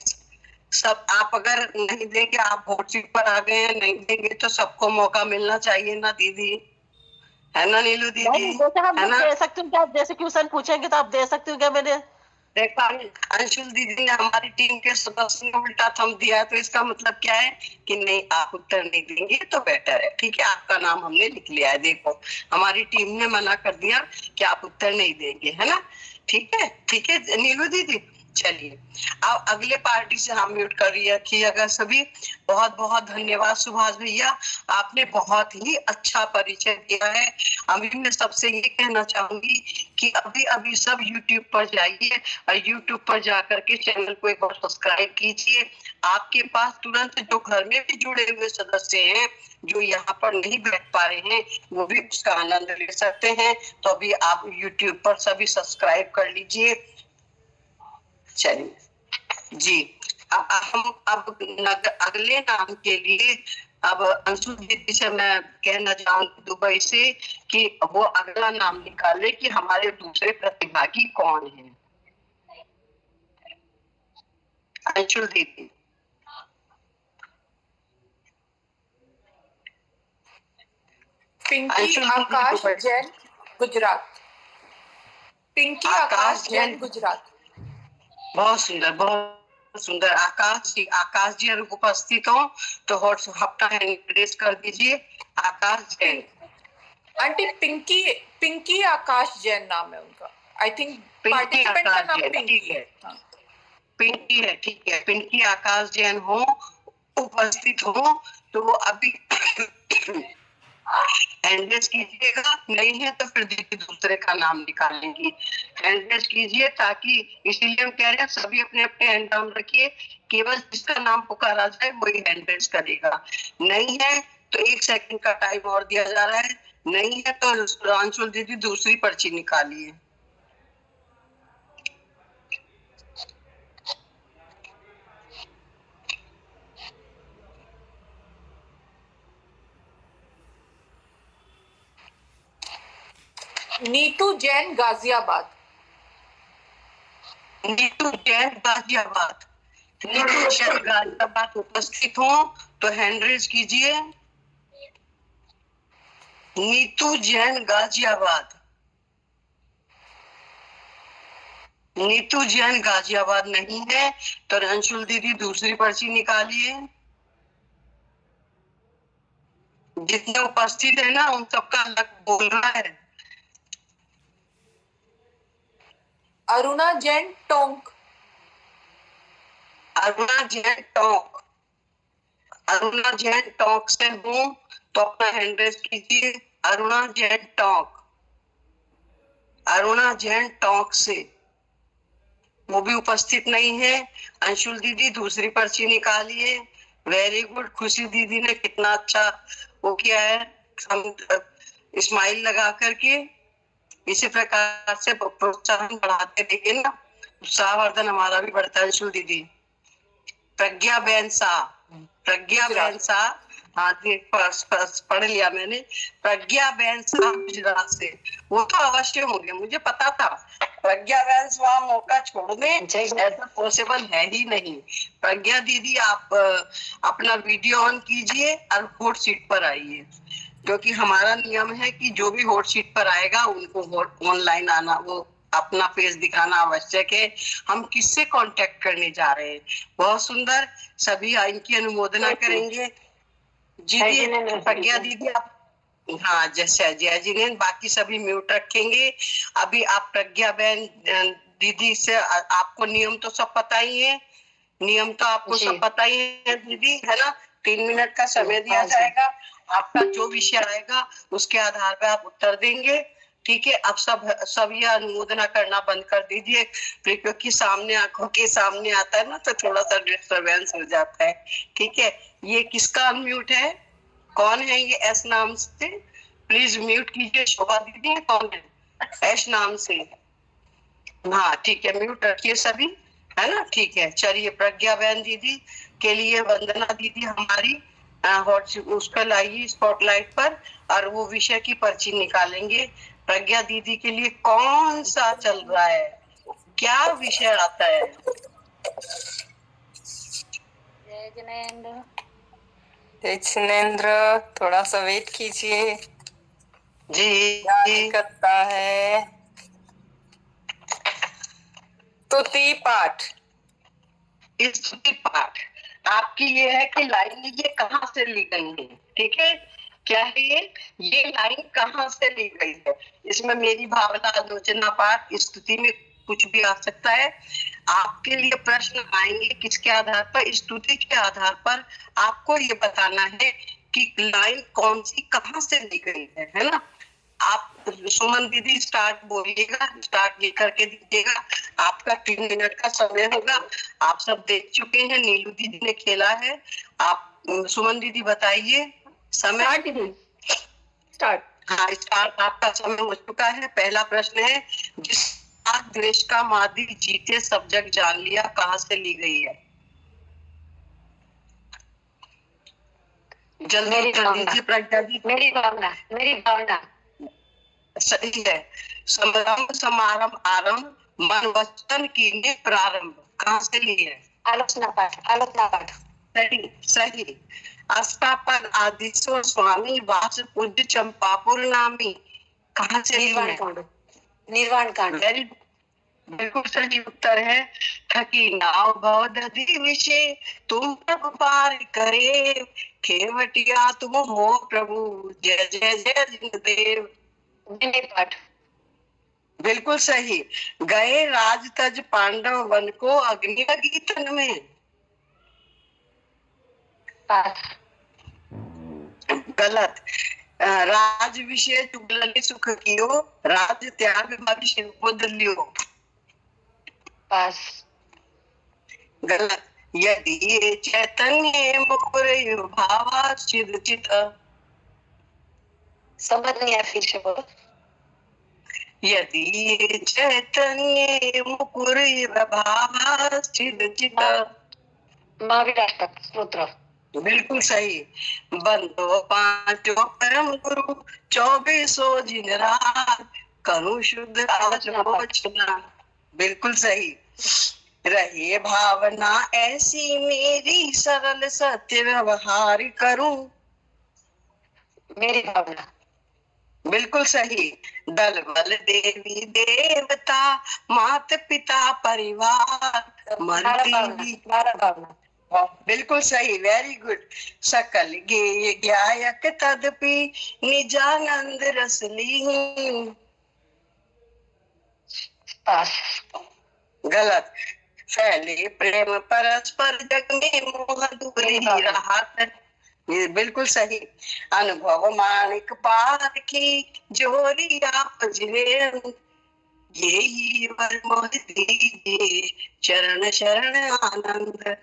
सब आप अगर नहीं देंगे, आप वोट सीट पर आ गए हैं, नहीं देंगे तो सबको मौका मिलना चाहिए ना दीदी, है ना नीलू दीदी, जैसे हम है ना। दे सकते हो क्या, जैसे क्वेश्चन पूछेंगे तो आप दे सकते हो क्या। मैंने देखा अंशुल दीदी ने हमारी टीम के सदस्य ने उल्टा थंब दिया है, तो इसका मतलब क्या है कि नहीं आप उत्तर नहीं देंगे तो बेटर है, ठीक है। आपका नाम हमने लिख लिया है, देखो हमारी टीम ने मना कर दिया कि आप उत्तर नहीं देंगे, है ना। ठीक है नीलू दीदी, चलिए अब अगले पार्टी से हम म्यूट कर रखिएगा सभी। बहुत बहुत धन्यवाद सुभाष भैया, आपने बहुत ही अच्छा परिचय दिया है। अभी मैं सबसे ये कहना चाहूंगी कि अभी अभी सब YouTube पर जाइए और YouTube पर जाकर के चैनल को एक बार सब्सक्राइब कीजिए। आपके पास तुरंत जो घर में भी जुड़े हुए सदस्य हैं, जो यहाँ पर नहीं बैठ पा रहे हैं, वो भी उसका आनंद ले सकते हैं। तो अभी आप YouTube पर सभी सब्सक्राइब कर लीजिए। चलिए जी, अब अगले नाम के लिए अब अंशु दीदी से मैं कहना चाहूंगी दुबई से कि वो अगला नाम निकाले कि हमारे दूसरे प्रतिभागी कौन है। अंशु दीदी, पिंकी आकाश जैन गुजरात। पिंकी आकाश जैन गुजरात। बहुत सुंदर, बहुत सुंदर। आकाश जी अगर उपस्थित हो तो हफ्ता रेस कर दीजिए। आकाश जैन। आंटी पिंकी आकाश जैन नाम है उनका। आई थिंक पार्टिसिपेंट का नाम पिंकी है। पिंकी है, ठीक है। पिंकी आकाश जैन हो, उपस्थित हो तो अभी हैंडरेज कीजिएगा, नहीं है तो फिर दीदी दूसरे का नाम निकालेंगी। हैंडरेज कीजिए, ताकि इसीलिए हम कह रहे हैं सभी अपने अपने हैंड डाउन रखिए, केवल जिसका नाम पुकारा जाए वही हैंडरेज करेगा। नहीं है तो 1 सेकंड का टाइम और दिया जा रहा है, नहीं है तो अंशुल दीदी दूसरी पर्ची निकालिए। नीतू जैन गाजियाबाद। नीतू जैन गाजियाबाद। नीतू जैन गाजियाबाद उपस्थित हो तो हैंड रेज कीजिए। नीतू जैन गाजियाबाद। नीतू जैन गाजियाबाद नहीं है तो अंशुल दीदी दूसरी पर्ची निकालिए। जितने उपस्थित है ना उन सबका अलग बोल रहा है। अरुणा जैन टोंक। अरुणा जैन टोंक। अरुणा जैन टोंक से हूँ तो अपना हैंड रेज कीजिए। अरुणा जैन टोंक। अरुणा जैन टोंक से वो भी उपस्थित नहीं है। अंशुल दीदी दूसरी पर्ची निकालिए। Very good. खुशी दीदी ने कितना अच्छा वो किया है, हम स्माइल लगा करके इसी प्रकार से प्रोत्साहन बढ़ाते रहिए ना, उत्साहवर्धन हमारा भी बढ़ता है। अंशुल दीदी। प्रज्ञा बहन शाह। प्रज्ञा बहन शाह, हाँ जी पढ़ लिया मैंने। प्रज्ञा बहन शाह गुजरात से, वो तो अवश्य होंगे, मुझे पता था। प्रज्ञा बहन शाह मौका छोड़ दें ऐसा पॉसिबल है ही नहीं। प्रज्ञा दीदी आप अपना वीडियो ऑन कीजिए और कोर्ट सीट पर आइए। क्योंकि हमारा नियम है कि जो भी हॉट सीट पर आएगा उनको ऑनलाइन आना, वो अपना फेस दिखाना आवश्यक है। हम किससे कांटेक्ट करने जा रहे हैं? बहुत सुंदर, सभी इनकी अनुमोदना करेंगे। जी प्रज्ञा दीदी आप, हाँ जैसे जय जिनेन्द्र, बाकी सभी म्यूट रखेंगे। अभी आप प्रज्ञा बहन दीदी से, आपको नियम तो सब पता ही है, नियम तो आपको सब पता ही है दीदी, है ना? 3 मिनट का समय दिया जाएगा, आपका जो विषय आएगा उसके आधार पर आप उत्तर देंगे। ठीक है, अब सब ये अनुमोदना करना बंद कर दीजिए, क्योंकि सामने आंखों के सामने आता है ना तो थोड़ा सा डिस्टरबेंस हो जाता है। ठीक है, ये किसका अनम्यूट है? कौन है ये एस नाम से? प्लीज म्यूट कीजिए। शोभा दीदी कौन है एस नाम से? हाँ ठीक है, म्यूट रखिए सभी, है ना? ठीक है, चलिए प्रज्ञा बहन दीदी के लिए वंदना दीदी हमारी उस पर लाइए स्पॉटलाइट पर, और वो विषय की पर्ची निकालेंगे। प्रज्ञा दीदी के लिए कौन सा चल रहा है, क्या विषय आता है? जय जिनेन्द्र। जय जिनेन्द्र, थोड़ा सा वेट कीजिए, जी क्या करता है। स्तुति पाठ, स्तुति पाठ आपकी ये है कि लाइन ये कहाँ से ली गई है? ठीक है, क्या है ये लाइन कहाँ से ली गई है? इसमें मेरी भावना आलोचना पाठ, स्तुति में कुछ भी आ सकता है। आपके लिए प्रश्न आएंगे किसके आधार पर? स्तुति के आधार पर आपको ये बताना है कि लाइन कौन सी कहाँ से ली गई है ना? आप सुमन दीदी स्टार्ट बोलिएगा, स्टार्ट ये करके दीजिएगा। आपका 3 मिनट का समय होगा। आप सब देख चुके हैं, नीलू दीदी ने खेला है। आप सुमन दीदी बताइए समय। स्टार्ट। हाँ स्टार्ट, आपका समय हो चुका है। पहला प्रश्न है, जिस देश का मादी जीते सब जग जान लिया, कहाँ से ली गई है? जल्दी कर दीजिए प्रज्ञा जी। मेरी भावना सही है। समारंभ समारंभ आरंभ, मन वचन कीने प्रारंभ, कहाँ से ली है? आलोचना पाठ सही सही। अष्टापद आदिश्वर स्वामी वास पूज्य चंपापुर नामी, कहाँ से ली है? निर्वाण कांड। वेरी, बिल्कुल सही उत्तर है। थकी नाव भव दधि विषय, तुम प्रभु पार करे, खेवटिया तुम हो प्रभु, जय जय जय जिनदेव। पाठ। बिल्कुल सही। गए राज तज पांडव वन को, अग्नि लगी तन में, पाठ। गलत। राज विषय चुगलि सुख कियो, राज त्याग भव शिव बुद्ध लियो, पास। गलत। यदि ये चैतन्य मुकुर भावा सिद्ध चित, समझ नहीं आया, फिर से बोलो। यदि ये चैतन्य मुकुर भावा सिद्ध चित। महावीराष्टक स्तोत्र। बिल्कुल सही। बंदो पांचो परम गुरु, 24 जिन रात, कनु शुद्ध आलोचना, बिल्कुल सही। रही भावना ऐसी मेरी, सरल सत्य व्यवहार करूं, मेरी भावना। बिल्कुल सही। दल बल देवी देवता, माता पिता परिवार, मरती, बिल्कुल सही, वेरी गुड। सकल गेय गायक तदपि, निजानंद रस लीन, गलत। फैले प्रेम परस्पर जग में, मोह दूर ही रहा, ये बिल्कुल सही। अनुभव मानिक पार की, जोरी आप जिले, यही वर मोह दीजिए, चरण शरण आनंद।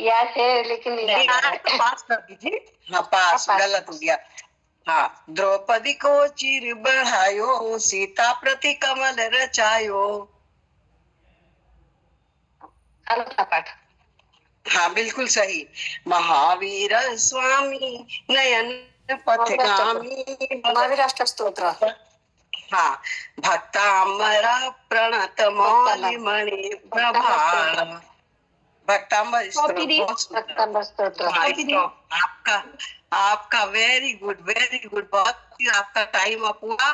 याद है लेकिन नहीं याद आ रहा है। तो पास कर दीजिए। हाँ पास, गलत हो गया। हाँ, द्रौपदी को चिर बढ़ायो, सीता प्रति कमल रचायो, आलोचना पाठ। हाँ बिल्कुल सही। महावीर स्वामी नयन पथगामी, महावीराष्टक स्तोत्र। हाँ। भक्तामरा प्रणत मौलि मणि प्रभार, भक्तांबर स्तोत्र दीदी बहुत सुंदर। भक्तांबर स्तोत्र। हाँ, stop। आपका आपका वेरी गुड। बहुत ही आपका टाइम अप हुआ।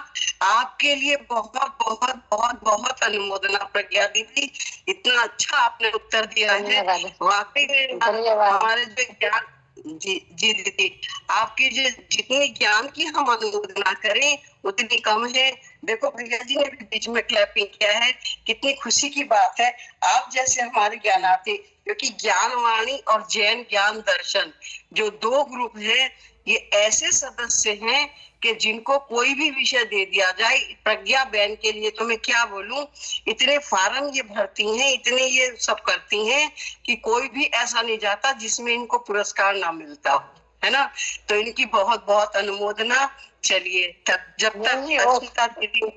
आपके लिए बहुत बहुत बहुत बहुत अनुमोदना प्रज्ञा दीदी, इतना अच्छा आपने उत्तर दिया है। धन्यवाद। वाकई में धन्यवाद। हमारे जो ज्ञान, जी जी दीदी, आपके जो जितने ज्ञान की हम अनुमोदना करें उतनी कम है। देखो भैया जी ने भी बीच में क्लैपिंग किया है, कितनी खुशी की बात है। आप जैसे हमारे ज्ञानार्थी, क्योंकि ज्ञानवाणी और जैन ज्ञान दर्शन जो दो ग्रुप है, ये ऐसे सदस्य हैं कि जिनको कोई भी विषय दे दिया जाए, प्रज्ञा बहन के लिए तो मैं क्या बोलूं, इतने फार्म ये भरती हैं, इतने ये सब करती हैं कि कोई भी ऐसा नहीं जाता जिसमें इनको पुरस्कार ना मिलता हो, है ना। तो इनकी बहुत बहुत अनुमोदना। चलिए तब जब तक अस्मिता दीदी,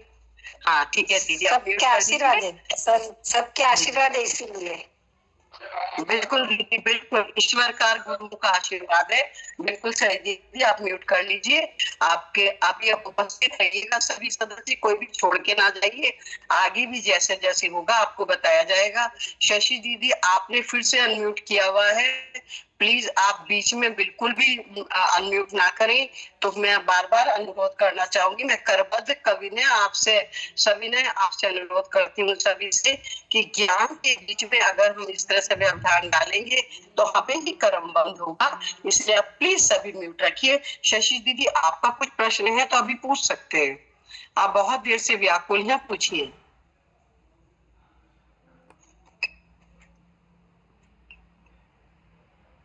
हाँ ठीक है दीदी, आप सबके आशीर्वाद है सर, सबके आशीर्वाद है इसीलिए। बिल्कुल दीदी, बिल्कुल ईश्वर का गुरु का आशीर्वाद है। बिल्कुल सही दीदी, आप म्यूट कर लीजिए। आपके आप ये उपस्थित रहिएगा सभी सदस्य, कोई भी छोड़ के ना जाइए। आगे भी जैसे जैसे होगा आपको बताया जाएगा। शशि दीदी आपने फिर से अनम्यूट किया हुआ है, प्लीज आप बीच में बिल्कुल भी अनम्यूट ना करें। तो मैं बार बार अनुरोध करना चाहूंगी, मैं करबद्ध कवि ने आपसे सभी ने आपसे अनुरोध करती हूँ सभी से कि ज्ञान के बीच में अगर हम इस तरह से व्यवधान डालेंगे तो हमें ही कर्म बंद होगा। इसलिए आप प्लीज सभी म्यूट रखिए। शशि दीदी आपका कुछ प्रश्न है तो अभी पूछ सकते हैं, आप बहुत देर से व्याकुल हैं, पूछिए।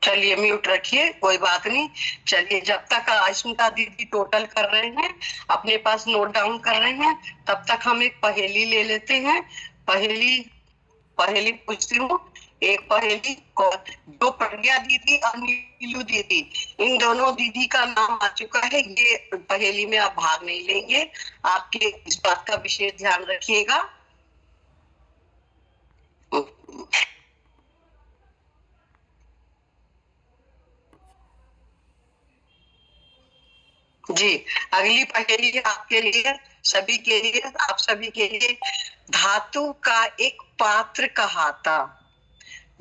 चलिए म्यूट रखिए, कोई बात नहीं। चलिए जब तक अस्मिता दीदी टोटल कर रहे हैं, अपने पास नोट डाउन कर रहे हैं, तब तक हम एक पहेली ले लेते हैं। पहेली पूछती हूँ। एक पहेली जो प्रज्ञा दीदी और नीलू दीदी, इन दोनों दीदी का नाम आ चुका है, ये पहेली में आप भाग नहीं लेंगे। आपके इस बात का विशेष ध्यान रखिएगा। जी, अगली पहेली है आपके लिए, सभी के लिए, आप सभी के लिए। धातु का एक पात्र कहाता,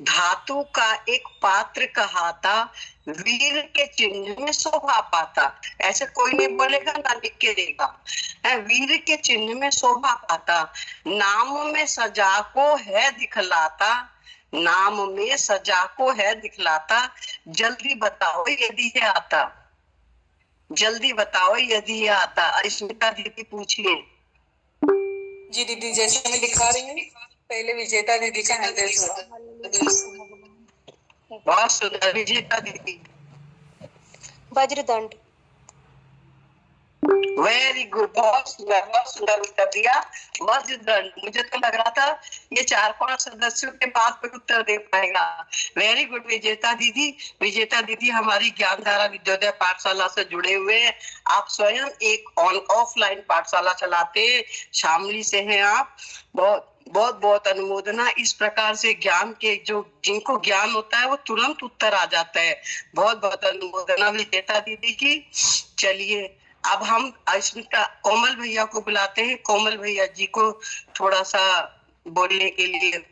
धातु का एक पात्र कहाता, वीर के चिन्ह में शोभा पाता। ऐसे कोई नहीं बोलेगा, ना लिख के देगा। वीर के चिन्ह में शोभा पाता, नाम में सजा को है दिखलाता, नाम में सजा को है दिखलाता। जल्दी बताओ यदि है आता, जल्दी बताओ यदि ये आता। अस्मिता दीदी पूछिए। जी दीदी, जैसे मैं दिखा रही हूँ, पहले विजेता दीदी का हैंड रेज हुआ। बहुत सुंदर विजेता दीदी, वज्रदंड। वेरी गुड, बहुत सुंदर उत्तर दिया। वज्रदंड, मुझे तो लग रहा था ये 4-5 सदस्यों के बाद कोई उत्तर दे पाएगा। वेरी गुड विजेता दीदी। विजेता दीदी हमारी ज्ञानधारा विद्योदय पाठशाला से जुड़े हुए हैं। आप स्वयं एक ऑफलाइन पाठशाला चलाते हैं, शामली से हैं आप। बहुत बहुत बहुत अनुमोदना। इस प्रकार से ज्ञान के जो जिनको ज्ञान होता है वो तुरंत उत्तर आ जाता है। बहुत बहुत अनुमोदना विजेता दीदी की। चलिए अब हम अस्मिता कोमल भैया को बुलाते हैं। कोमल भैया जी को थोड़ा सा बोलने के लिए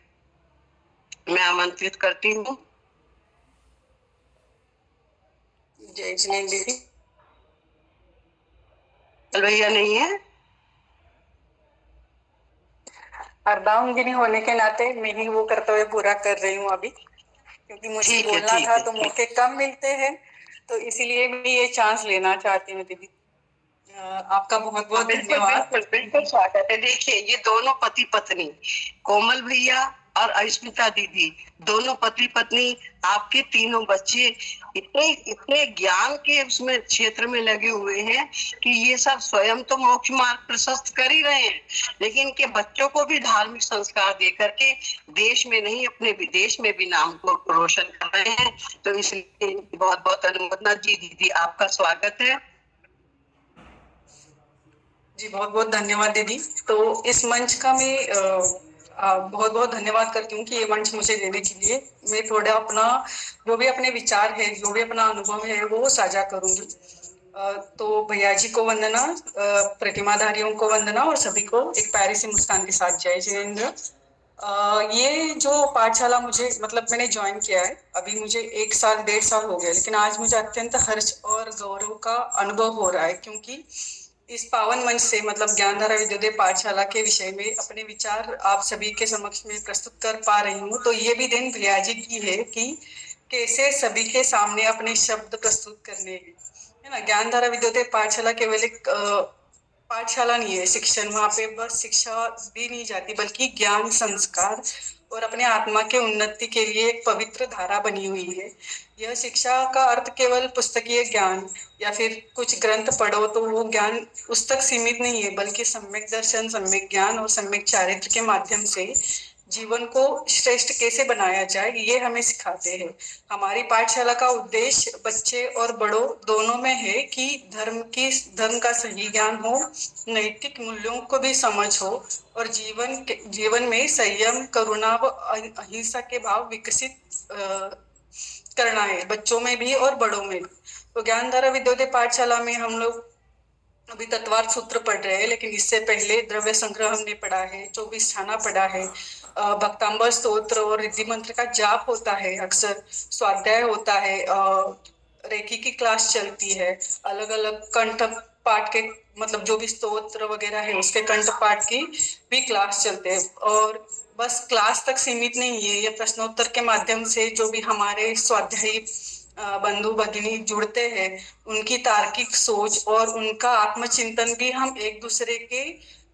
मैं आमंत्रित करती हूँ। जय जिनेंद्र दीदी। कोमल भैया नहीं है, अर्धांगिनी होने के नाते मैं ही वो कर्तव्य पूरा कर रही हूँ अभी, क्योंकि मुझे बोलना था तो मौके कम मिलते हैं, तो इसीलिए मैं ये चांस लेना चाहती हूँ दीदी। आपका बहुत बहुत धन्यवाद। बिल्कुल स्वागत है। देखिए ये दोनों पति पत्नी, कोमल भैया और अस्मिता दीदी, दोनों पति पत्नी, आपके तीनों बच्चे इतने इतने ज्ञान के उसमें क्षेत्र में लगे हुए हैं कि ये सब स्वयं तो मोक्ष मार्ग प्रशस्त कर ही रहे हैं, लेकिन इनके बच्चों को भी धार्मिक संस्कार दे करके देश में नहीं अपने विदेश में भी नाम को रोशन कर रहे हैं। तो इसलिए बहुत बहुत अनुमोदना। जी दीदी आपका स्वागत है। जी बहुत बहुत धन्यवाद दीदी। तो इस मंच का मैं बहुत बहुत धन्यवाद करती हूँ कि ये मंच मुझे देने के लिए। मैं थोड़ा अपना जो भी अपने विचार है, जो भी अपना अनुभव है वो साझा करूंगी। तो भैया जी को वंदना, प्रतिमाधारियों को वंदना और सभी को एक प्यारी सी मुस्कान के साथ जय जिनेंद्र। ये जो पाठशाला मुझे मतलब मैंने ज्वाइन किया है, अभी मुझे 1 साल 1.5 साल हो गए, लेकिन आज मुझे अत्यंत हर्ष और गौरव का अनुभव हो रहा है, क्योंकि इस पावन मंच से मतलब ज्ञानधारा विद्योदय पाठशाला के विषय में अपने विचार आप सभी के समक्ष में प्रस्तुत कर पा रही हूँ। तो ये भी दिन भैया जी की है कि कैसे सभी के सामने अपने शब्द प्रस्तुत करने हैं, है ना। ज्ञानधारा विद्योदय पाठशाला केवल एक पाठशाला नहीं है, शिक्षण, वहाँ पे बस शिक्षा दी नहीं जाती बल्कि ज्ञान, संस्कार और अपने आत्मा के उन्नति के लिए एक पवित्र धारा बनी हुई है। यह शिक्षा का अर्थ केवल पुस्तकीय ज्ञान या फिर कुछ ग्रंथ पढ़ो तो वो ज्ञान उस तक सीमित नहीं है, बल्कि सम्यक दर्शन, सम्यक ज्ञान और सम्यक चारित्र के माध्यम से जीवन को श्रेष्ठ कैसे बनाया जाए ये हमें सिखाते हैं। हमारी पाठशाला का उद्देश्य बच्चे और बड़ों दोनों में है कि धर्म का सही ज्ञान हो, नैतिक मूल्यों को भी समझ हो और जीवन में संयम, करुणा व अहिंसा के भाव विकसित करना है, बच्चों में भी और बड़ों में भी। तो ज्ञानधारा विद्योदय पाठशाला में हम लोग अभी तत्वार्थ सूत्र पढ़ रहे हैं, लेकिन इससे पहले द्रव्य संग्रह हमने पढ़ा है, 24 छाना पढ़ा है, भक्तांबर स्तोत्र और रिद्धि मंत्र का जाप होता है, अक्सर स्वाध्याय होता है, रेकी की क्लास चलती है, अलग अलग कंठ पाठ के मतलब जो भी स्तोत्र वगैरह है उसके कंठ पाठ की भी क्लास चलते हैं। और बस क्लास तक सीमित नहीं है, ये प्रश्नोत्तर के माध्यम से जो भी हमारे स्वाध्यायी बंधु भगिनी जुड़ते हैं उनकी तार्किक सोच और उनका आत्मचिंतन भी हम एक दूसरे के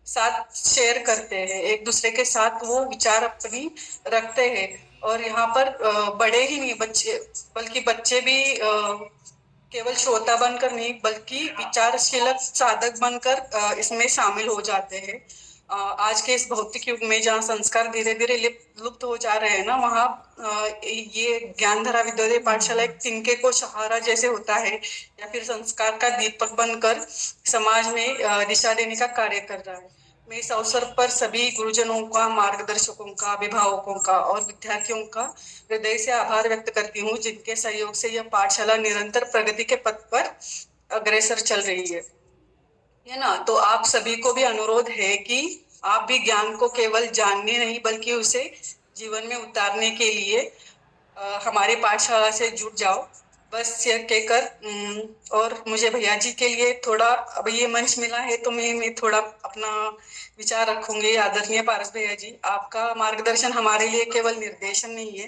साथ शेयर करते हैं, एक दूसरे के साथ वो विचार अपनी रखते हैं। और यहाँ पर बड़े ही नहीं बच्चे बल्कि बच्चे भी केवल श्रोता बनकर नहीं बल्कि विचारशील साधक बनकर इसमें शामिल हो जाते हैं। आज के इस भौतिक युग में जहाँ संस्कार धीरे धीरे लुप्त हो जा रहे हैं ना, वहाँ ये ज्ञानधारा विद्योदय पाठशाला एक तिनके को सहारा जैसे होता है या फिर संस्कार का दीपक बनकर समाज में दिशा देने का कार्य कर रहा है। मैं इस अवसर पर सभी गुरुजनों का, मार्गदर्शकों का, अभिभावकों का और विद्यार्थियों का हृदय से आभार व्यक्त करती हूँ, जिनके सहयोग से यह पाठशाला निरंतर प्रगति के पथ पर अग्रसर चल रही है ना। तो आप सभी को भी अनुरोध है कि आप भी ज्ञान को केवल जानने नहीं बल्कि उसे जीवन में उतारने के लिए हमारे पाठशाला से जुड़ जाओ। बस ये कहकर और मुझे भैया जी के लिए थोड़ा अब ये मंच मिला है तो मैं थोड़ा अपना विचार रखूंगी। आदरणीय पारस भैया जी, आपका मार्गदर्शन हमारे लिए केवल निर्देशन नहीं है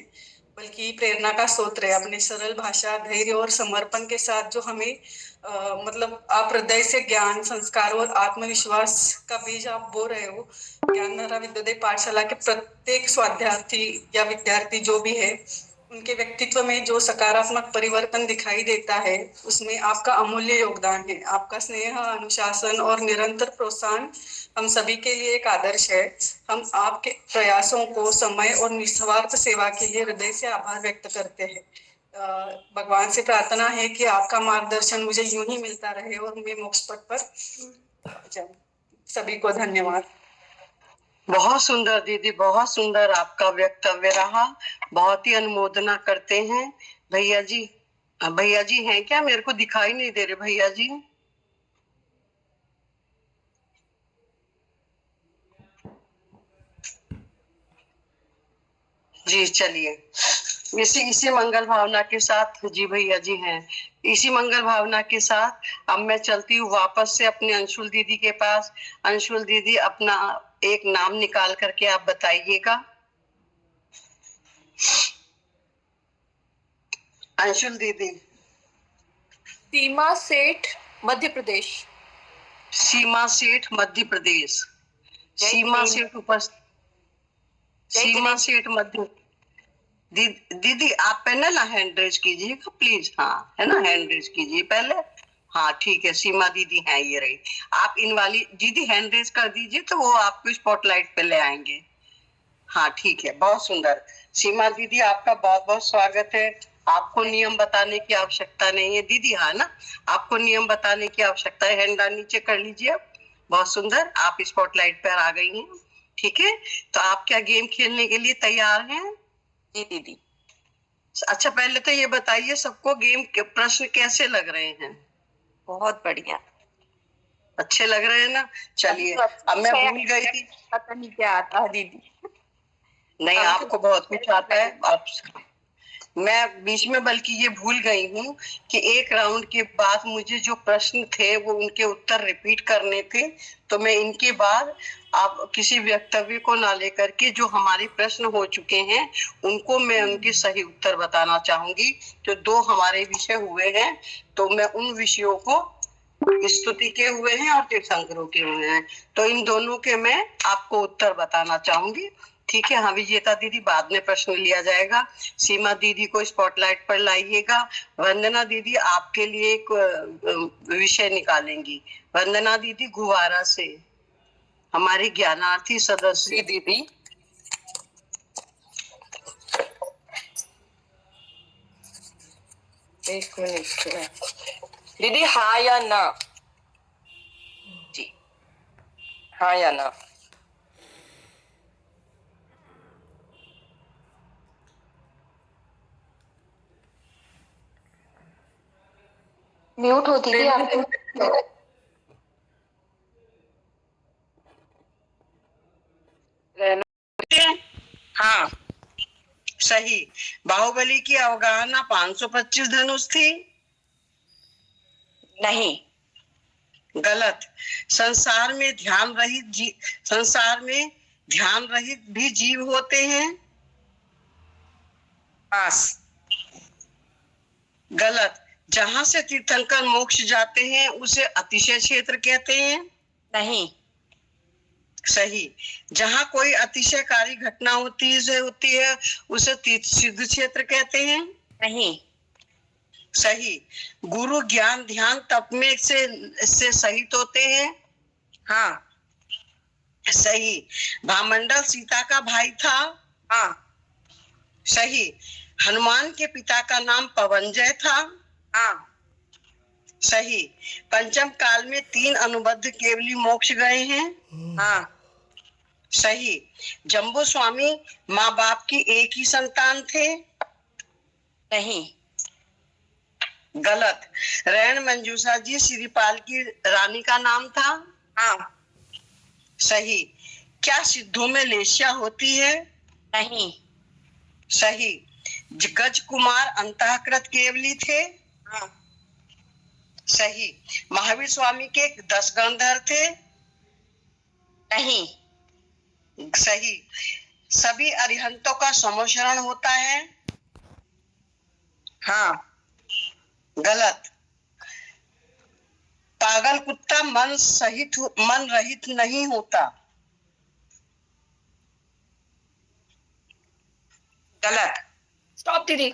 बल्कि प्रेरणा का स्रोत है। अपने सरल भाषा, धैर्य और समर्पण के साथ जो हमें मतलब आप हृदय से ज्ञान, संस्कार और आत्मविश्वास का बीज आप बो रहे हो। ज्ञानधारा विद्योदय पाठशाला के प्रत्येक स्वाध्यार्थी या विद्यार्थी जो भी है उनके व्यक्तित्व में जो सकारात्मक परिवर्तन दिखाई देता है उसमें आपका अमूल्य योगदान है। आपका स्नेह, अनुशासन और निरंतर प्रोत्साहन हम सभी के लिए एक आदर्श है। हम आपके प्रयासों को, समय और निस्वार्थ सेवा के लिए हृदय से आभार व्यक्त करते हैं। भगवान से प्रार्थना है कि आपका मार्गदर्शन मुझे यूं ही मिलता रहे और मैं मोक्ष पथ पर जाऊं। सभी को धन्यवाद। बहुत सुंदर दीदी, बहुत सुंदर आपका वक्तव्य रहा, बहुत ही अनुमोदना करते हैं। भैया जी हैं क्या? मेरे को दिखाई नहीं दे रहे भैया जी। जी चलिए, इसी मंगल भावना के साथ, जी भैया जी हैं, इसी मंगल भावना के साथ अब मैं चलती हूँ वापस से अपने अंशुल दीदी के पास। अंशुल दीदी, अपना एक नाम निकाल करके आप बताइएगा। अंशुल दीदी। सीमा सेठ, मध्य प्रदेश। सीमा सेठ, मध्य प्रदेश। सीमा सेठ सीमा सेठ मध्य। दीदी आप पहले ना हैंड रेज कीजिएगा प्लीज। हाँ, है ना, हैंड रेज कीजिए पहले। हाँ ठीक है, सीमा दीदी है, ये रही। आप इन वाली दीदी हैंड रेज कर दीजिए तो वो आपको स्पॉटलाइट पे ले आएंगे। हाँ ठीक है, बहुत सुंदर। सीमा दीदी, आपका बहुत बहुत स्वागत है। आपको नियम बताने की आवश्यकता नहीं है दीदी, हाँ ना, आपको नियम बताने की आवश्यकता है। हैंड नीचे कर लीजिए आप। बहुत सुंदर, आप स्पॉटलाइट पर आ गई हैं। ठीक है, तो आप क्या गेम खेलने के लिए तैयार हैं? जी दीदी। अच्छा, पहले तो ये बताइए सबको गेम के प्रश्न कैसे लग रहे हैं? बहुत बढ़िया, अच्छे लग रहे हैं ना? चलिए, अब मैं भूल गई थी, पता नहीं क्या आता है दीदी। नहीं, आपको बहुत कुछ आता है। आप, मैं बीच में बल्कि ये भूल गई हूँ कि एक राउंड के बाद मुझे जो प्रश्न थे वो उनके उत्तर रिपीट करने थे, तो मैं इनके बाद आप किसी वक्तव्य को ना लेकर के जो हमारे प्रश्न हो चुके हैं उनको मैं उनके सही उत्तर बताना चाहूंगी। तो 2 हमारे विषय हुए हैं, तो मैं उन विषयों को स्तुति के हुए हैं और तीर्थंकरों के हुए हैं, तो इन दोनों के मैं आपको उत्तर बताना चाहूंगी। ठीक है। हाँ, विजेता दीदी बाद में प्रश्न लिया जाएगा। सीमा दीदी को स्पॉटलाइट पर लाइएगा। वंदना दीदी आपके लिए एक विषय निकालेंगी। वंदना दीदी गुवारा से, हमारी ज्ञानार्थी सदस्य दीदी। एक मिनट दीदी, हाँ या ना? जी, हाँ या ना? म्यूट होती थी आप। हाँ। सही। बाहुबली की अवगाहना 525 धनुष थी। नहीं। गलत। संसार में ध्यान रहित भी जीव होते हैं। पास। गलत। जहां से तीर्थंकर मोक्ष जाते हैं उसे अतिशय क्षेत्र कहते हैं। नहीं। सही। जहां कोई अतिशयकारी घटना होती है उसे सिद्ध क्षेत्र कहते हैं। नहीं। सही। गुरु ज्ञान ध्यान तप में से सहित होते हैं। हाँ। सही। भामंडल सीता का भाई था। हाँ। सही। हनुमान के पिता का नाम पवनजय था। हाँ। सही। पंचम काल में 3 अनुबद्ध केवली मोक्ष गए हैं। हाँ। सही। जम्बू स्वामी माँ बाप की एक ही संतान थे। नहीं। गलत। रैन मंजूषा जी श्रीपाल की रानी का नाम था। हाँ। सही। क्या सिद्धों में लेस्या होती है? नहीं। सही। गज कुमार अंतःकृत केवली थे। हाँ। सही। महावीर स्वामी के 10 गंधर्व थे। नहीं। सही। सभी अरिहंतों का समोशरण होता है। हाँ। गलत। पागल कुत्ता मन रहित नहीं होता। गलत। स्टॉप दीदी।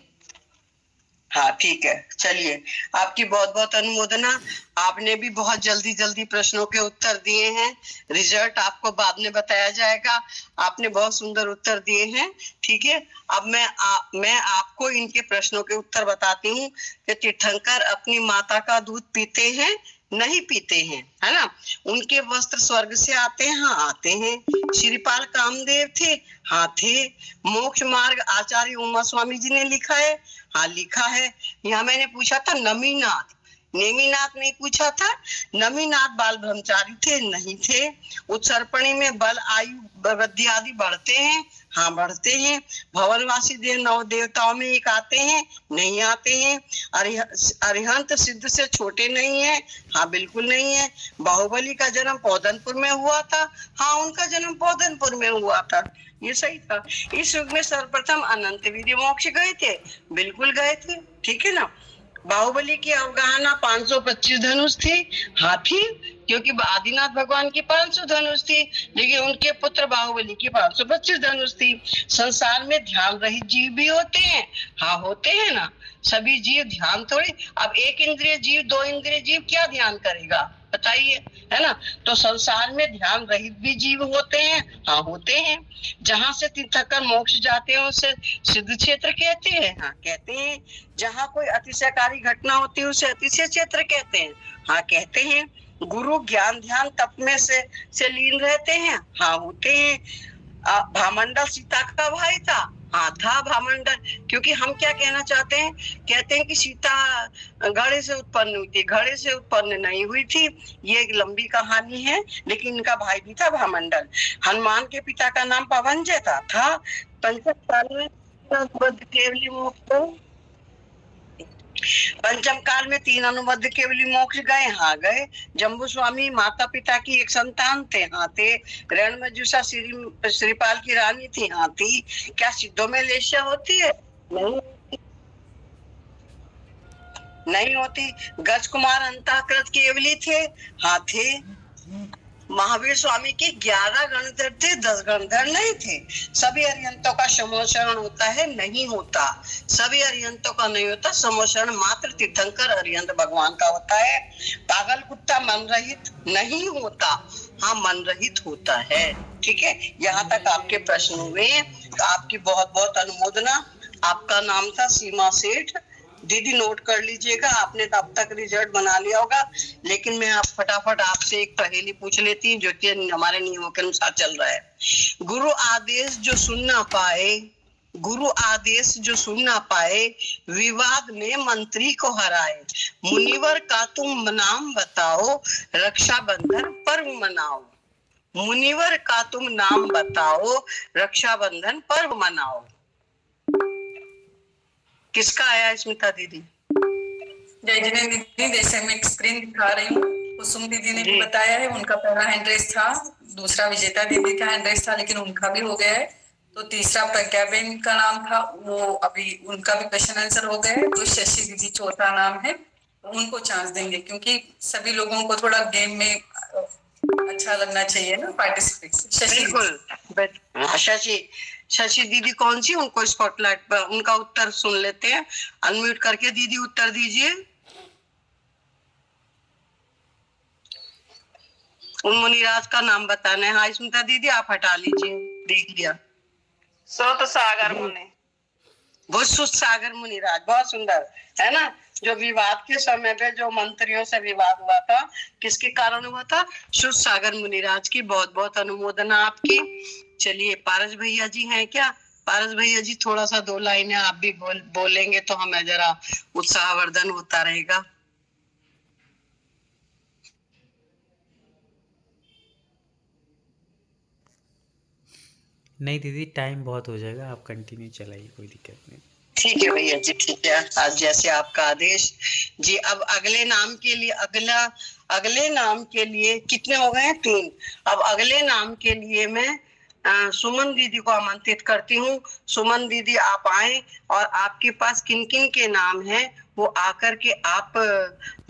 हाँ ठीक है, चलिए आपकी बहुत बहुत अनुमोदना। आपने भी बहुत जल्दी जल्दी प्रश्नों के उत्तर दिए हैं। रिजल्ट आपको बाद में बताया जाएगा। आपने बहुत सुंदर उत्तर दिए हैं। ठीक है, अब मैं आपको इनके प्रश्नों के उत्तर बताती हूँ कि तीर्थंकर अपनी माता का दूध पीते हैं नहीं पीते हैं, है ना। उनके वस्त्र स्वर्ग से आते हैं, हाँ आते हैं। श्रीपाल कामदेव थे, हाँ थे। मोक्ष मार्ग आचार्य उमा स्वामी जी ने लिखा है, हाँ लिखा है। यहाँ मैंने पूछा था नेमिनाथ नहीं पूछा था। नमीनाथ बाल ब्रह्मचारी थे, नहीं थे। उत्सर्पणी में बल आयु वृद्धि आदि बढ़ते हैं, हाँ बढ़ते हैं। भवनवासी देव 9 देवताओं में एक आते हैं, नहीं आते हैं। अरिहंत सिद्ध से छोटे नहीं है, हाँ बिल्कुल नहीं है। बाहुबली का जन्म पौधनपुर में हुआ था, हाँ उनका जन्म पौधनपुर में हुआ था, ये सही था। इस युग में सर्वप्रथम अनंत वीर्य मोक्ष गए थे, बिल्कुल गए थे, ठीक है ना। बाहुबली की अवगाहना 525 धनुष थी, हाँ थी, क्योंकि आदिनाथ भगवान की 500 धनुष थी, लेकिन उनके पुत्र बाहुबली की 525 धनुष थी। संसार में ध्यान रहित जीव भी होते हैं, हाँ होते हैं ना। सभी जीव ध्यान थोड़ी, अब 1 इंद्रिय जीव 2 इंद्रिय जीव क्या ध्यान करेगा बताइए, है ना। तो संसार में ध्यान रहित भी जीव होते हैं, हाँ होते हैं। जहां से तीर्थंकर मोक्ष जाते हैं उसे सिद्ध क्षेत्र कहते हैं, हाँ कहते हैं। जहां कोई अतिशयकारी घटना होती है उसे अतिशय क्षेत्र कहते हैं, हाँ कहते हैं। गुरु ज्ञान ध्यान तप में से लीन रहते हैं, हाँ होते हैं। भामंडल सीता का भाई था, हाँ था भामंडल, क्योंकि हम क्या कहना चाहते हैं, कहते हैं कि सीता घड़े से उत्पन्न हुई थी, घड़े से उत्पन्न नहीं हुई थी। ये एक लंबी कहानी है, लेकिन इनका भाई भी था भामंडल। हनुमान के पिता का नाम पवनजय था। पंचम काल में केवली मोक्ष, पंचम काल में 3 अनुबद्ध केवली मोक्ष गए, हाँ गए। जम्बू स्वामी माता पिता की एक संतान थे, हाँ थे। रणमंजूषा श्रीपाल की रानी थी, हाँ थी। क्या सिद्धों में लेस्या होती है? नहीं होती। गज कुमार अंताकृत केवली थे, हाँ थे। महावीर स्वामी के 11 गणधर थे, 10 गणधर नहीं थे। सभी अरिहंतों का समोशरण होता है? नहीं होता। सभी अरिहंतों का नहीं होता समोशरण, मात्र तीर्थंकर अरिहंत भगवान का होता है। पागल कुत्ता मन रहित नहीं होता, हाँ मन रहित होता है। ठीक है, यहाँ तक आपके प्रश्न हुए। तो आपकी बहुत बहुत अनुमोदना। आपका नाम था सीमा सेठ। दीदी नोट कर लीजिएगा, आपने तब तक रिजल्ट बना लिया होगा, लेकिन मैं आप फटाफट आपसे एक पहेली पूछ लेती हूँ जो कि हमारे नियमों के अनुसार चल रहा है। गुरु आदेश जो सुन ना पाए, गुरु आदेश जो सुन ना पाए, विवाद में मंत्री को हराए। मुनिवर का तुम नाम बताओ, रक्षाबंधन पर्व मनाओ। मुनिवर का तुम नाम बताओ, रक्षाबंधन पर्व मनाओ। किसका आया स्मिता दीदी? जय जिनेंद्र दीदी, जैसे मैं स्क्रीन दिखा रही हूँ, कुसुम दीदी ने भी बताया है, उनका पहला हैंड रेस था। दूसरा विजेता दीदी का हैंड रेस था, लेकिन उनका भी हो गया है। तो तीसरा प्रज्ञाबेन का नाम था, वो अभी उनका भी क्वेश्चन आंसर हो गया है। तो शशि दीदी चौथा नाम है, तो उनको चांस देंगे, क्योंकि सभी लोगों को थोड़ा गेम में अच्छा लगना चाहिए ना, पार्टिसिपेट। बिल्कुल। शशि दीदी कौन सी? उनको स्पॉटलाइट पर उनका उत्तर सुन लेते हैं। अनम्यूट करके दीदी उत्तर दीजिए। उन मुनिराज का नाम बताना है। हाँ स्मिता दीदी आप हटा लीजिए, देख लिया। सुत सागर मुनि। वो सुत सागर मुनिराज, बहुत सुंदर है ना। जो विवाद के समय पे जो मंत्रियों से विवाद हुआ था, किसके कारण हुआ था? सुत सागर मुनिराज की बहुत बहुत अनुमोदना आपकी। चलिए पारस भैया जी हैं क्या? पारस भैया जी थोड़ा सा 2 लाइनें आप भी बोलेंगे तो हमें जरा उत्साहवर्धन होता रहेगा। नहीं दीदी, टाइम बहुत हो जाएगा, आप कंटिन्यू चलाइए, कोई दिक्कत नहीं। ठीक है भैया जी, ठीक है, आज जैसे आपका आदेश जी। अब अगले नाम के लिए अगले नाम के लिए कितने हो गए हैं? 3। अब अगले नाम के लिए मैं सुमन दीदी को आमंत्रित करती हूँ। सुमन दीदी आप आए और आपके पास किन किन के नाम हैं वो आकर के आप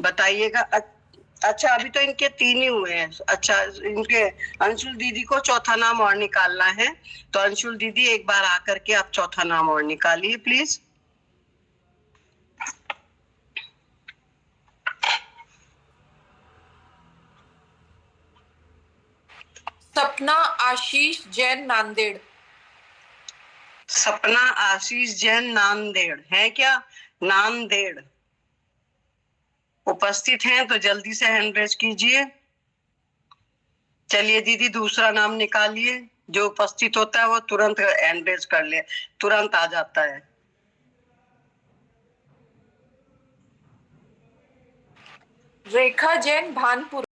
बताइएगा। अच्छा अभी तो इनके 3 ही हुए हैं। अच्छा इनके अंशुल दीदी को चौथा नाम और निकालना है, तो अंशुल दीदी एक बार आकर के आप चौथा नाम और निकालिए प्लीज। सपना आशीष जैन नांदेड़। सपना आशीष जैन नांदेड़ है क्या? नांदेड़ उपस्थित हैं तो जल्दी से हैंड रेज कीजिए। चलिए दीदी दूसरा नाम निकालिए। जो उपस्थित होता है वो तुरंत हैंड रेज कर ले, तुरंत आ जाता है। रेखा जैन भानपुर।